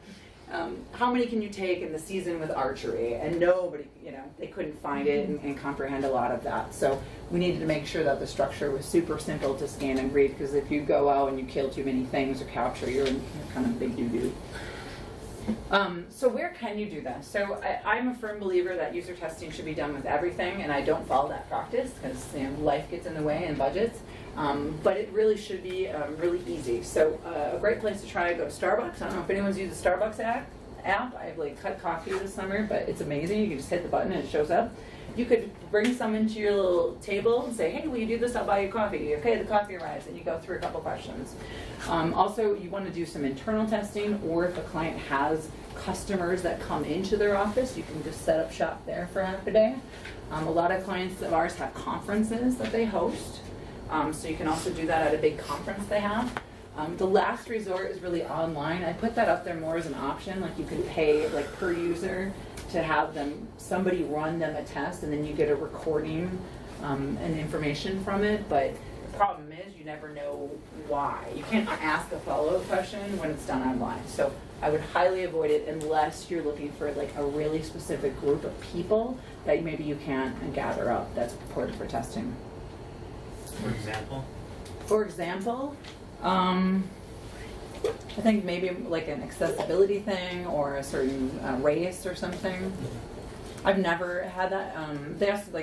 [SPEAKER 1] How many can you take in the season with archery? And nobody, they couldn't find it and comprehend a lot of that. So we needed to make sure that the structure was super simple to scan and read, because if you go out and you kill too many things or capture, you're kind of big doo-doo. So where can you do this? So I'm a firm believer that user testing should be done with everything, and I don't follow that practice because life gets in the way and budgets. But it really should be really easy. So a great place to try, go to Starbucks. I don't know if anyone's used the Starbucks app. I've cut coffee this summer, but it's amazing. You can just hit the button and it shows up. You could bring someone to your little table and say, hey, will you do this? I'll buy you coffee. Okay, the coffee arrives, and you go through a couple questions. Also, you want to do some internal testing, or if a client has customers that come into their office, you can just set up shop there for half a day. A lot of clients of ours have conferences that they host. So you can also do that at a big conference they have. The last resort is really online. I put that up there more as an option, like you could pay like per user to have somebody run them a test, and then you get a recording and information from it. But the problem is you never know why. You can't ask a follow-up question when it's done online. So I would highly avoid it unless you're looking for like a really specific group of people that maybe you can't gather up. That's important for testing. For example, I think maybe like an accessibility thing or a certain race or something. I've never had that. They also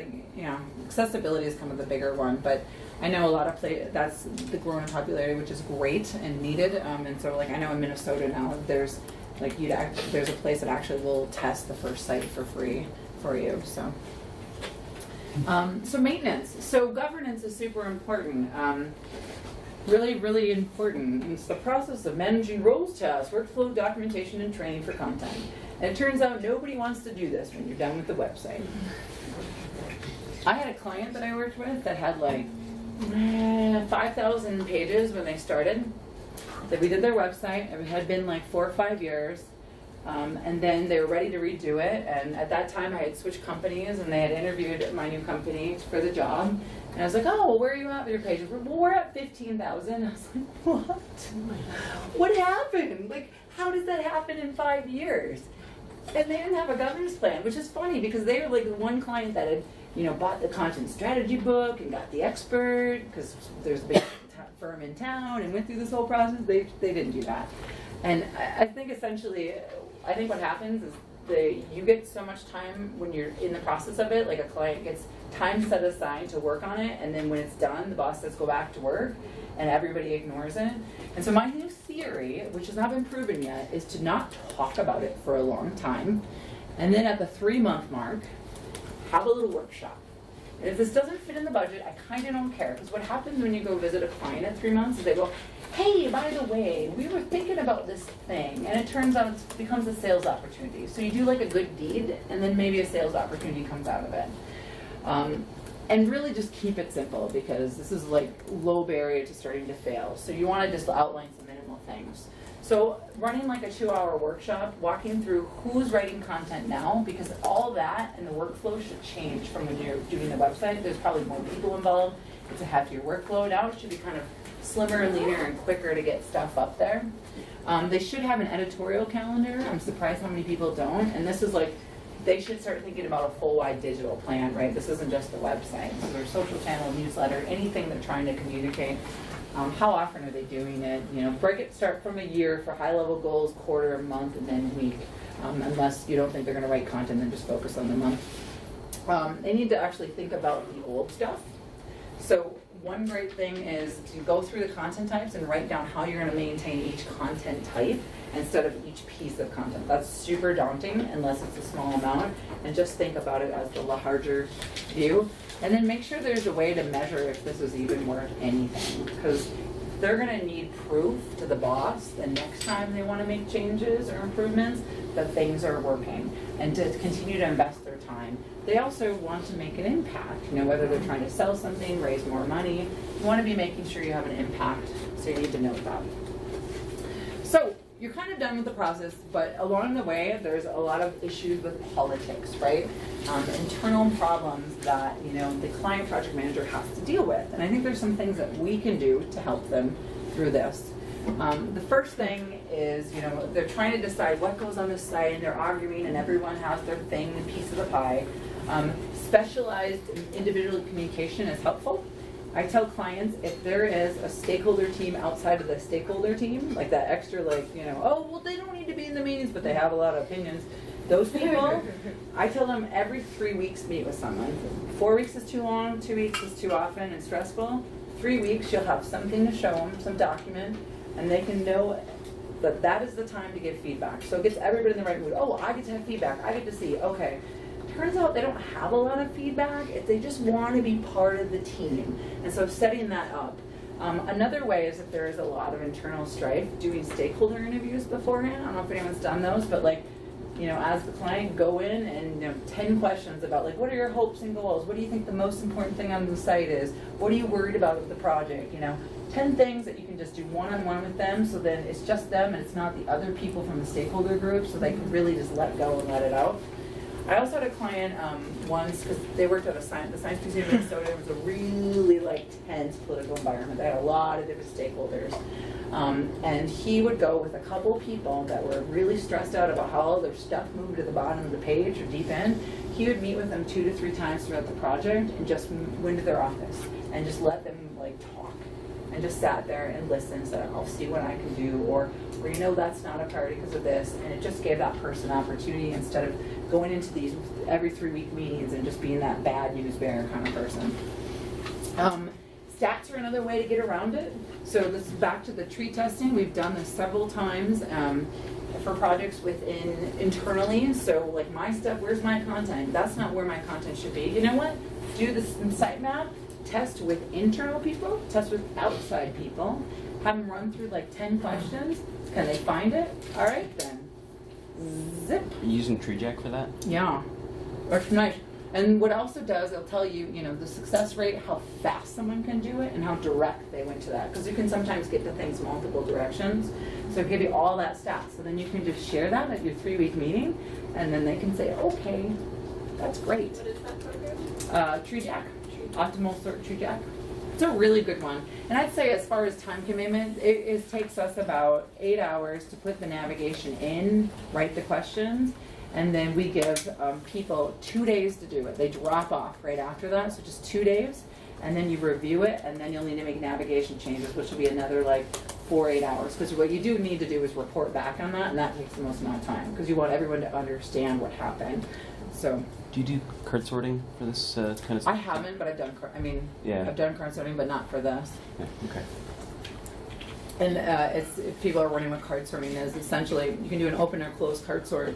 [SPEAKER 1] accessibility is kind of the bigger one, but I know a lot of that's the growing popularity, which is great and needed. And so like I know in Minnesota now there's there's a place that actually will test the first site for free for you. So. So maintenance. So governance is super important. Really, really important. It's the process of managing roles, tasks, workflow, documentation, and training for content. And it turns out nobody wants to do this when you're done with the website. I had a client that I worked with that had like 5,000 pages when they started. That we did their website. It had been like 4 or 5 years. And then they were ready to redo it, and at that time I had switched companies, and they had interviewed my new company for the job, and I was like, oh, well, where are you at with your pages? Well, we're at 15,000. I was like, what? What happened? Like, how does that happen in 5 years? And they didn't have a governance plan, which is funny because they were like the one client that had, bought the content strategy book and got the expert because there's a big firm in town and went through this whole process. They didn't do that. And I think essentially, what happens is you get so much time when you're in the process of it, like a client gets time set aside to work on it, and then when it's done, the boss says go back to work, and everybody ignores it. And so my new theory, which has not been proven yet, is to not talk about it for a long time, and then at the 3-month mark, have a little workshop. And if this doesn't fit in the budget, I kind of don't care, because what happens when you go visit a client at 3 months is they go, hey, by the way, we were thinking about this thing, and it turns out it becomes a sales opportunity. So you do like a good deed, and then maybe a sales opportunity comes out of it. And really just keep it simple, because this is like low barrier to starting to fail. So you want to just outline some minimal things. So running like a 2-hour workshop, walking through who's writing content now, because all that and the workflow should change from when you're doing the website. There's probably more people involved. It's a heftier workflow. Now it should be kind of slimmer, leaner, and quicker to get stuff up there. They should have an editorial calendar. I'm surprised how many people don't. And this is like, they should start thinking about a full-wide digital plan, right? This isn't just the website. So their social channel, newsletter, anything they're trying to communicate. How often are they doing it? Start from a year for high-level goals, quarter, month, and then week. Unless you don't think they're going to write content, then just focus on the month. They need to actually think about the old stuff. So one great thing is to go through the content types and write down how you're going to maintain each content type instead of each piece of content. That's super daunting unless it's a small amount, and just think about it as the larger view. And then make sure there's a way to measure if this is even worth anything, because they're going to need proof to the boss the next time they want to make changes or improvements that things are working, and to continue to invest their time. They also want to make an impact, whether they're trying to sell something, raise more money. You want to be making sure you have an impact, so you need to know that. So you're kind of done with the process, but along the way, there's a lot of issues with politics, right? Internal problems that, the client project manager has to deal with. And I think there's some things that we can do to help them through this. The first thing is, they're trying to decide what goes on the site, and they're arguing, and everyone has their thing and piece of the pie. Specialized individual communication is helpful. I tell clients, if there is a stakeholder team outside of the stakeholder team, like that extra, oh, well, they don't need to be in the meetings, but they have a lot of opinions. Those people, I tell them every 3 weeks meet with someone. 4 weeks is too long, 2 weeks is too often and stressful. 3 weeks, you'll have something to show them, some document, and they can know that that is the time to give feedback. So it gets everybody in the right mood. Oh, I get to have feedback. I get to see, okay. Turns out they don't have a lot of feedback. They just want to be part of the team. And so setting that up. Another way is if there is a lot of internal strife, doing stakeholder interviews beforehand. I don't know if anyone's done those, but as the client, go in and 10 questions about like, what are your hopes and goals? What do you think the most important thing on the site is? What are you worried about with the project? 10 things that you can just do one-on-one with them, so then it's just them and it's not the other people from the stakeholder group, so they can really just let go and let it out. I also had a client once, because they worked at the Science Museum in Minnesota. It was a really tense political environment. They had a lot of different stakeholders. And he would go with a couple people that were really stressed out about how all their stuff moved to the bottom of the page or deep end. He would meet with them 2 to 3 times throughout the project and just went to their office and just let them talk. And just sat there and listened, said, I'll see what I can do, or that's not a priority because of this. And it just gave that person opportunity instead of going into these every 3-week meetings and just being that bad news bearer kind of person. Stats are another way to get around it. So this is back to the tree testing. We've done this several times for projects internally. So like my stuff, where's my content? That's not where my content should be. You know what? Do the sitemap. Test with internal people, test with outside people, have them run through 10 questions. Can they find it? All right, then. Zip.
[SPEAKER 3] Are you using TreeJack for that?
[SPEAKER 1] Yeah. Works nice. And what it also does, it'll tell you, the success rate, how fast someone can do it, and how direct they went to that. Because you can sometimes get to things multiple directions. So it'll give you all that stats. So then you can just share that at your 3-week meeting, and then they can say, okay, that's great.
[SPEAKER 8] What is that program?
[SPEAKER 1] TreeJack. Optimal Sort TreeJack. It's a really good one. And I'd say as far as time commitment, it takes us about 8 hours to put the navigation in, write the questions, and then we give people 2 days to do it. They drop off right after that, so just 2 days, and then you review it, and then you'll need to make navigation changes, which will be another 4-8 hours. Because what you do need to do is report back on that, and that takes the most amount of time, because you want everyone to understand what happened. So.
[SPEAKER 3] Do you do card sorting for this kind of stuff?
[SPEAKER 1] I haven't, but I've done. I've done card sorting, but not for this.
[SPEAKER 3] Yeah, okay.
[SPEAKER 1] And if people are wondering what card sorting is, essentially you can do an open or closed card sort.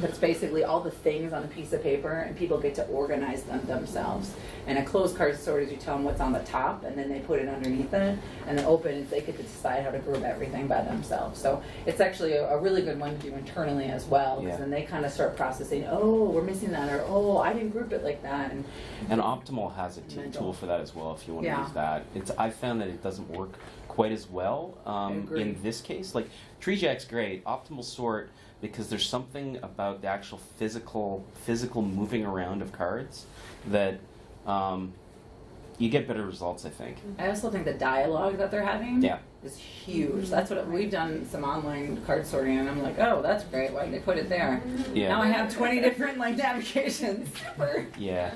[SPEAKER 1] That's basically all the things on a piece of paper, and people get to organize them themselves. And a closed card sort is you tell them what's on the top, and then they put it underneath it. And then open is they get to decide how to group everything by themselves. So it's actually a really good one to do internally as well, because then they kind of start processing, oh, we're missing that, or oh, I didn't group it like that.
[SPEAKER 3] And Optimal has a tool for that as well if you want to use that. I found that it doesn't work quite as well in this case. TreeJack's great. Optimal Sort, because there's something about the actual physical moving around of cards that you get better results, I think.
[SPEAKER 1] I also think the dialogue that they're having is huge. That's what we've done, some online card sorting, and I'm like, oh, that's great. Why did they put it there?
[SPEAKER 3] Yeah.
[SPEAKER 1] Now I have 20 different navigations.
[SPEAKER 3] Yeah.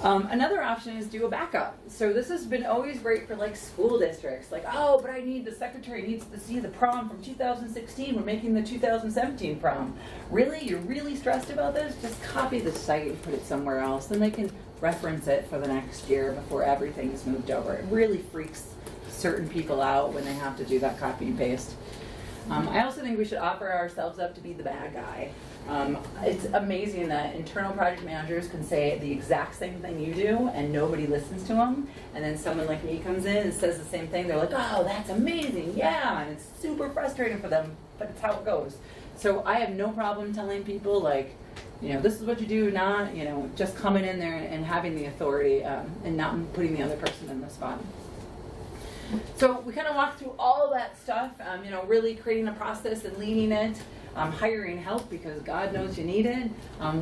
[SPEAKER 1] Another option is do a backup. So this has been always great for school districts. Oh, but the secretary needs to see the prom from 2016. We're making the 2017 prom. Really? You're really stressed about this? Just copy the site and put it somewhere else. Then they can reference it for the next year before everything is moved over. It really freaks certain people out when they have to do that copy and paste. I also think we should offer ourselves up to be the bad guy. It's amazing that internal project managers can say the exact same thing you do and nobody listens to them, and then someone like me comes in and says the same thing. They're like, oh, that's amazing, yeah, and it's super frustrating for them, but it's how it goes. So I have no problem telling people this is what you do, not just coming in there and having the authority and not putting the other person in the spot. So we kind of walked through all of that stuff, really creating a process and leading it, hiring help because God knows you need it,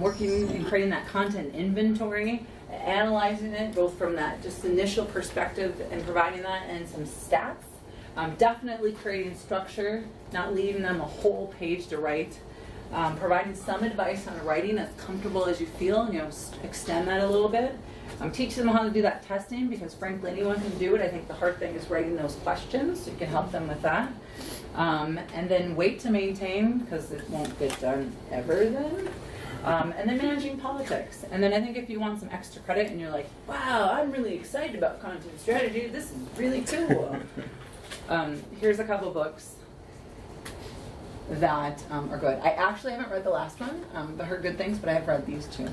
[SPEAKER 1] working and creating that content inventory, analyzing it both from that just initial perspective and providing that and some stats. Definitely creating structure, not leaving them a whole page to write. Providing some advice on writing that's comfortable as you feel, extend that a little bit. Teach them how to do that testing because frankly anyone can do it. I think the hard thing is writing those questions, so you can help them with that. And then wait to maintain because it won't get done ever then. And then managing politics. And then I think if you want some extra credit and you're like, wow, I'm really excited about content strategy, this is really cool. Here's a couple books that are good. I actually haven't read the last one, but heard good things, but I have read these two.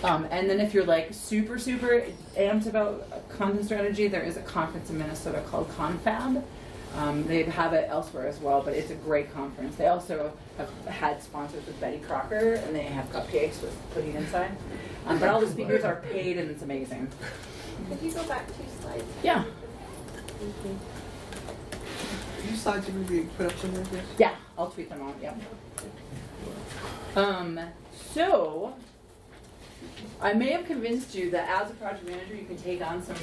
[SPEAKER 1] And then if you're super amped about content strategy, there is a conference in Minnesota called Confab. They have it elsewhere as well, but it's a great conference. They also have had sponsors with Betty Crocker, and they have cupcakes with pudding inside. But all the speakers are paid, and it's amazing.
[SPEAKER 5] Could you go back 2 slides?
[SPEAKER 1] Yeah.
[SPEAKER 10] These slides are going to be put up somewhere, yes?
[SPEAKER 1] Yeah, I'll tweet them out, yeah. So, I may have convinced you that as a project manager, you can take on some,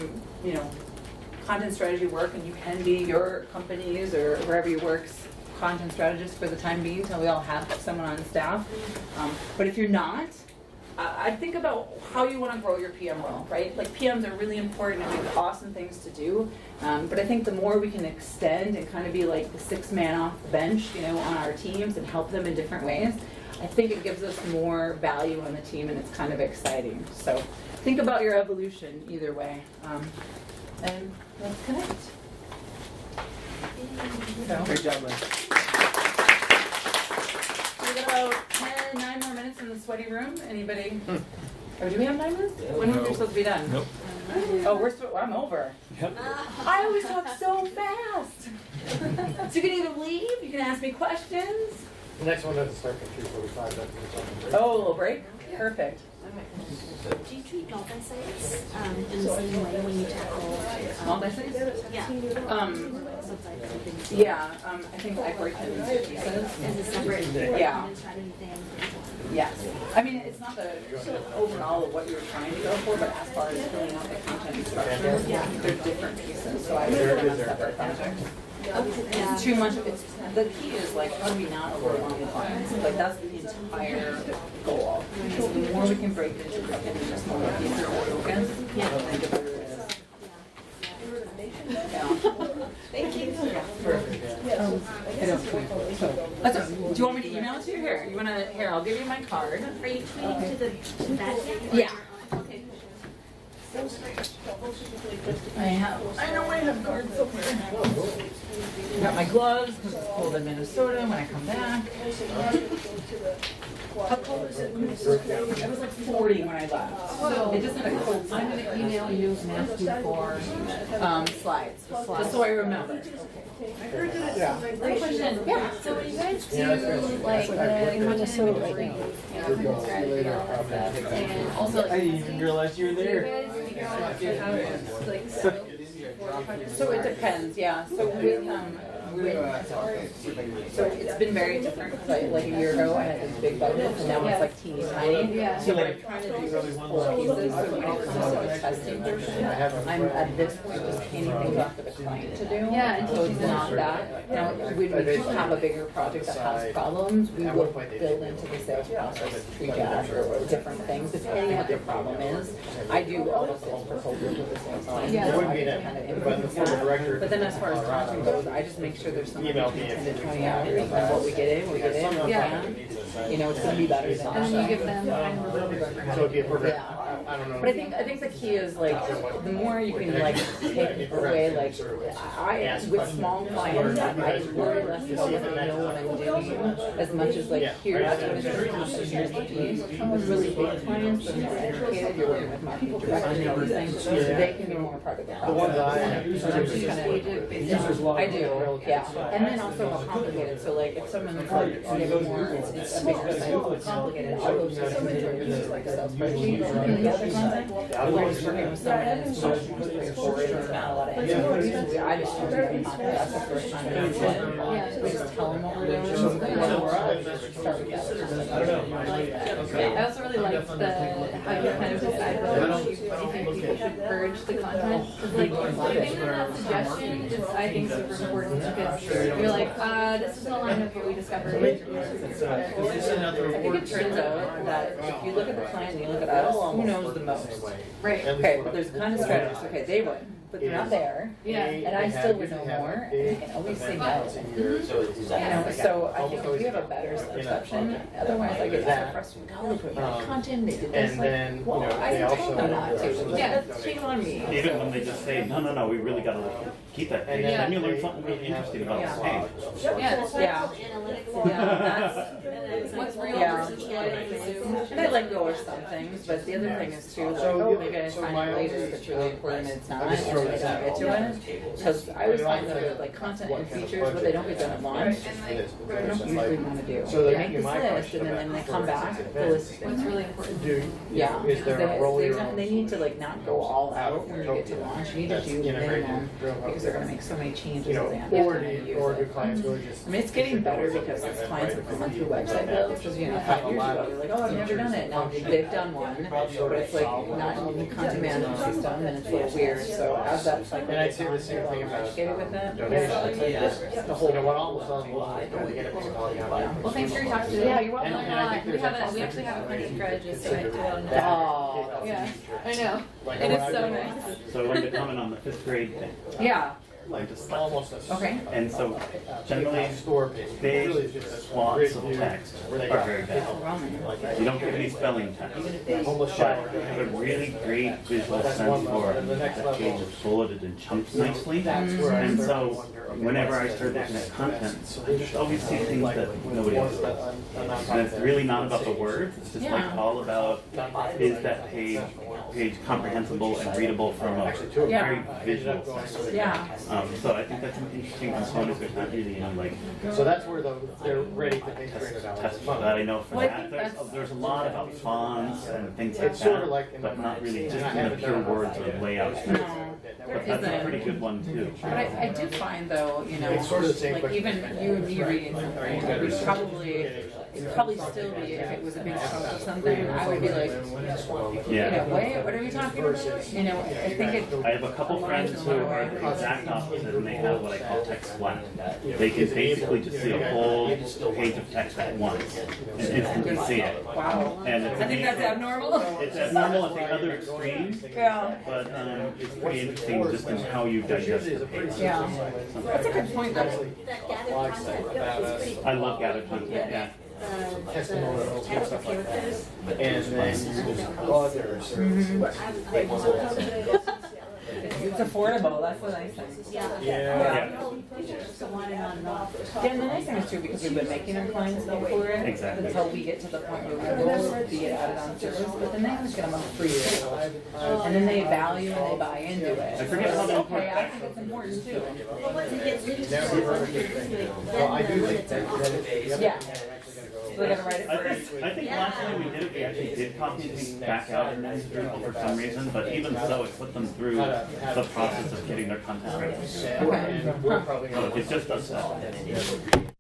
[SPEAKER 1] content strategy work, and you can be your company's or wherever you work's content strategist for the time being until we all have someone on staff. But if you're not, I think about how you want to grow your PM role, right? Like PMs are really important and we have awesome things to do. But I think the more we can extend and kind of be like the 6th man off the bench, on our teams and help them in different ways, I think it gives us more value on the team and it's kind of exciting. So think about your evolution either way. And let's connect.
[SPEAKER 2] Great job, Lynn.
[SPEAKER 1] We got about 9 more minutes in the sweaty room. Anybody? Or do we have 9 minutes? When was we supposed to be done?
[SPEAKER 9] Nope.
[SPEAKER 1] Oh, I'm over.
[SPEAKER 9] Yep.
[SPEAKER 1] I always talk so fast. So you can either leave, you can ask me questions.
[SPEAKER 11] The next one doesn't start at 3:45.
[SPEAKER 1] Oh, a little break? Perfect.
[SPEAKER 5] Do you treat multi-sites in the same way when you tackle
[SPEAKER 1] Multi-sites?
[SPEAKER 5] Yeah.
[SPEAKER 1] I think I break them into pieces.
[SPEAKER 5] As a separate
[SPEAKER 1] Yeah.
[SPEAKER 5] strategy thing?
[SPEAKER 1] Yes. I mean, it's not the overall of what you're trying to go for, but as far as filling out the content structure, they're different pieces. So I would put them on separate projects. It's too much. The key is like how do we not overwhelm the clients? Like that's the entire goal. So the more we can break it into smaller pieces and focus, the better it is.
[SPEAKER 5] Thank you.
[SPEAKER 1] Do you want me to email it to you? Here, you wanna? Here, I'll give you my card.
[SPEAKER 5] Are you tweeting to that?
[SPEAKER 1] Yeah.
[SPEAKER 5] Okay.
[SPEAKER 1] I know I have cards somewhere. Got my gloves because it's cold in Minnesota when I come back. How cold is it in Minnesota? It was like 40 when I left. So it just had a cold side.
[SPEAKER 10] I'm going to email you and ask you for
[SPEAKER 1] Slides, just so I remember.
[SPEAKER 10] I heard that it's a migration.
[SPEAKER 1] Yeah.
[SPEAKER 5] So when you guys do like the content inventory, content strategy, all that stuff, and also
[SPEAKER 2] I didn't even realize you were
[SPEAKER 5] do you
[SPEAKER 2] there.
[SPEAKER 5] guys figure out how to like
[SPEAKER 1] So it depends, yeah. So so it's been very different. Like a year ago, I had this big budget, and now it's like teeny tiny. So what I'm trying to do is just pull pieces. So when it comes to the testing portion, I'm at this point just handing things off to the client to do.
[SPEAKER 5] Yeah,
[SPEAKER 1] So it's not that. Now, when we do have a bigger project that has problems, we will build into the sales process triage or different things, depending on what their problem is. I do all the sales proposals with the sales line.
[SPEAKER 5] Yeah.
[SPEAKER 1] So I can kind of influence that. But then as far as content goes, I just make sure there's something between 10 to 20 hours, and what we get in, we get in, we plan. It's gonna be better than
[SPEAKER 5] and then you give them
[SPEAKER 11] So it'd be a perfect,
[SPEAKER 1] Yeah.
[SPEAKER 11] I don't know.
[SPEAKER 1] But I think the key is like the more you can like take away like I with small clients I worry less about what they know what I'm doing as much as like here's what it is and here's the piece. With really big clients that are more educated, you're working with marketing directors and all these things, they can be more part of the
[SPEAKER 11] The ones
[SPEAKER 1] process.
[SPEAKER 11] I have.
[SPEAKER 1] I do, yeah. And then also how complicated. So like if someone's like maybe more it's a bigger site, it's complicated, I'll go to some inventory like a sales spreadsheet and the other content. We're just working with someone and it's much more straightforward, there's not a lot of inventory. So I just don't have a contact, that's the first time that it's in. We just tell them what we're doing, and then we're up, start with that.
[SPEAKER 5] I like that. I also really like the how you kind of decide whether you think people should purge the content. Because like giving them that suggestion is I think super important because you're like, this is in line with what we discovered.
[SPEAKER 1] I think it turns out that if you look at the client and you look at us, who knows the most?
[SPEAKER 5] Right.
[SPEAKER 1] Okay, but there's kind of strategists, okay, they would, but they're not there.
[SPEAKER 5] Yeah.
[SPEAKER 1] And I still would know more, and I can always say no. So I think if you have a better perception, otherwise I get so frustrated. Oh, they put my content, they did this,
[SPEAKER 11] And
[SPEAKER 1] like,
[SPEAKER 11] then,
[SPEAKER 1] well, I
[SPEAKER 11] they
[SPEAKER 1] told them not to.
[SPEAKER 11] also.
[SPEAKER 1] Yeah, that's shame on me.
[SPEAKER 12] Even when they just say, no, we really gotta keep that page, then you learn something really interesting about this page.
[SPEAKER 5] Yeah.
[SPEAKER 1] Yeah.
[SPEAKER 5] Analytics.
[SPEAKER 1] Yeah,
[SPEAKER 5] That's what's real
[SPEAKER 1] Yeah.
[SPEAKER 5] versus what is assumed.
[SPEAKER 1] and I let go of some things, but the other thing is too, like, oh, maybe I find it later if it's really important and it's not. And until they get to it. Because I always find that like content and features, but they don't get done at launch, they don't usually want to do. They make this list and then they come back, the list is
[SPEAKER 5] What's really important.
[SPEAKER 1] yeah,
[SPEAKER 11] Is there a role you're on?
[SPEAKER 1] they need to like not go all out when you get to launch. You need to do the minimum because they're gonna make so many changes at the end.
[SPEAKER 11] Or do clients really just?
[SPEAKER 1] I mean, it's getting better because as clients have gone through website builds, because 5 years ago, they're like, oh, I've never done it. Now they've done one, but it's like not in the content management system, and it's a little weird. So as that cycle
[SPEAKER 11] And I'd
[SPEAKER 1] goes
[SPEAKER 11] say
[SPEAKER 1] on,
[SPEAKER 11] the same thing about
[SPEAKER 1] educated with it.
[SPEAKER 11] the whole, what almost on the get it was called,
[SPEAKER 5] Well, thanks for your talk today.
[SPEAKER 1] Yeah, you're welcome.
[SPEAKER 5] We actually have a content strategist, so I have to let them know.
[SPEAKER 1] Oh,
[SPEAKER 5] Yeah, I know. It is so nice.
[SPEAKER 12] So I wanted to comment on the 5th grade thing.
[SPEAKER 1] yeah.
[SPEAKER 12] Like just
[SPEAKER 11] almost
[SPEAKER 1] Okay.
[SPEAKER 12] And so generally
[SPEAKER 11] store page.
[SPEAKER 12] big swaths of text are very bad. You don't get any spelling text.
[SPEAKER 11] Homeless
[SPEAKER 12] But
[SPEAKER 11] shower.
[SPEAKER 12] you have a really great visual sense for a page that's bulleted and chunked nicely. And so whenever I start looking at content, I just always see things that nobody else does. And it's really not about the words, it's just like all about, is that page comprehensible and readable from a very visual sense.
[SPEAKER 1] Yeah.
[SPEAKER 12] So I think that's an interesting component, but not really, like,
[SPEAKER 11] So that's where they're ready to pay $300.
[SPEAKER 12] test that I know for
[SPEAKER 1] Well, I
[SPEAKER 12] that.
[SPEAKER 1] think
[SPEAKER 12] There's a lot about fonts and things like
[SPEAKER 11] It's sort
[SPEAKER 12] that,
[SPEAKER 11] of like,
[SPEAKER 12] but not really just in the pure words or layouts.
[SPEAKER 1] No,
[SPEAKER 12] But that's a pretty good one too.
[SPEAKER 1] But I do find though,
[SPEAKER 11] It's sort of the same
[SPEAKER 1] like
[SPEAKER 11] question.
[SPEAKER 1] even you and me reading something, it'd probably still be, if it was a big chunk of something, I would be like, wait, what are we talking about? I think it.
[SPEAKER 12] I have a couple friends who are the exact opposite, and they have what I call text flat. They can basically just see a whole page of text at once and instantly see it.
[SPEAKER 1] Wow.
[SPEAKER 12] And it's
[SPEAKER 1] I think that's abnormal.
[SPEAKER 12] It's abnormal at the other extreme,
[SPEAKER 1] Yeah.
[SPEAKER 12] but it's pretty interesting just in how you digest the page.
[SPEAKER 1] Yeah. That's a good point though.
[SPEAKER 12] I love gathered content, yeah.
[SPEAKER 11] Testimonials and stuff like that. And then others.
[SPEAKER 1] It's affordable, that's the nice thing.
[SPEAKER 11] Yeah.
[SPEAKER 1] Yeah, and the nice thing is too, because we've been making our clients pay for it.
[SPEAKER 12] Exactly.
[SPEAKER 1] Until we get to the point where we will be added on service, but then they always get them on free too. And then they value and they buy into it.
[SPEAKER 12] I forget how
[SPEAKER 1] So,
[SPEAKER 12] important
[SPEAKER 1] okay, I think it's important too.
[SPEAKER 11] Never heard of it. Well, I do think that.
[SPEAKER 1] Yeah. So they gotta write it
[SPEAKER 12] I
[SPEAKER 1] first.
[SPEAKER 12] think last time we did it, we actually did copy things back out in Drupal for some reason, but even so, it put them through the process of getting their content ready.
[SPEAKER 1] Okay.
[SPEAKER 11] We're probably
[SPEAKER 12] So it just does that.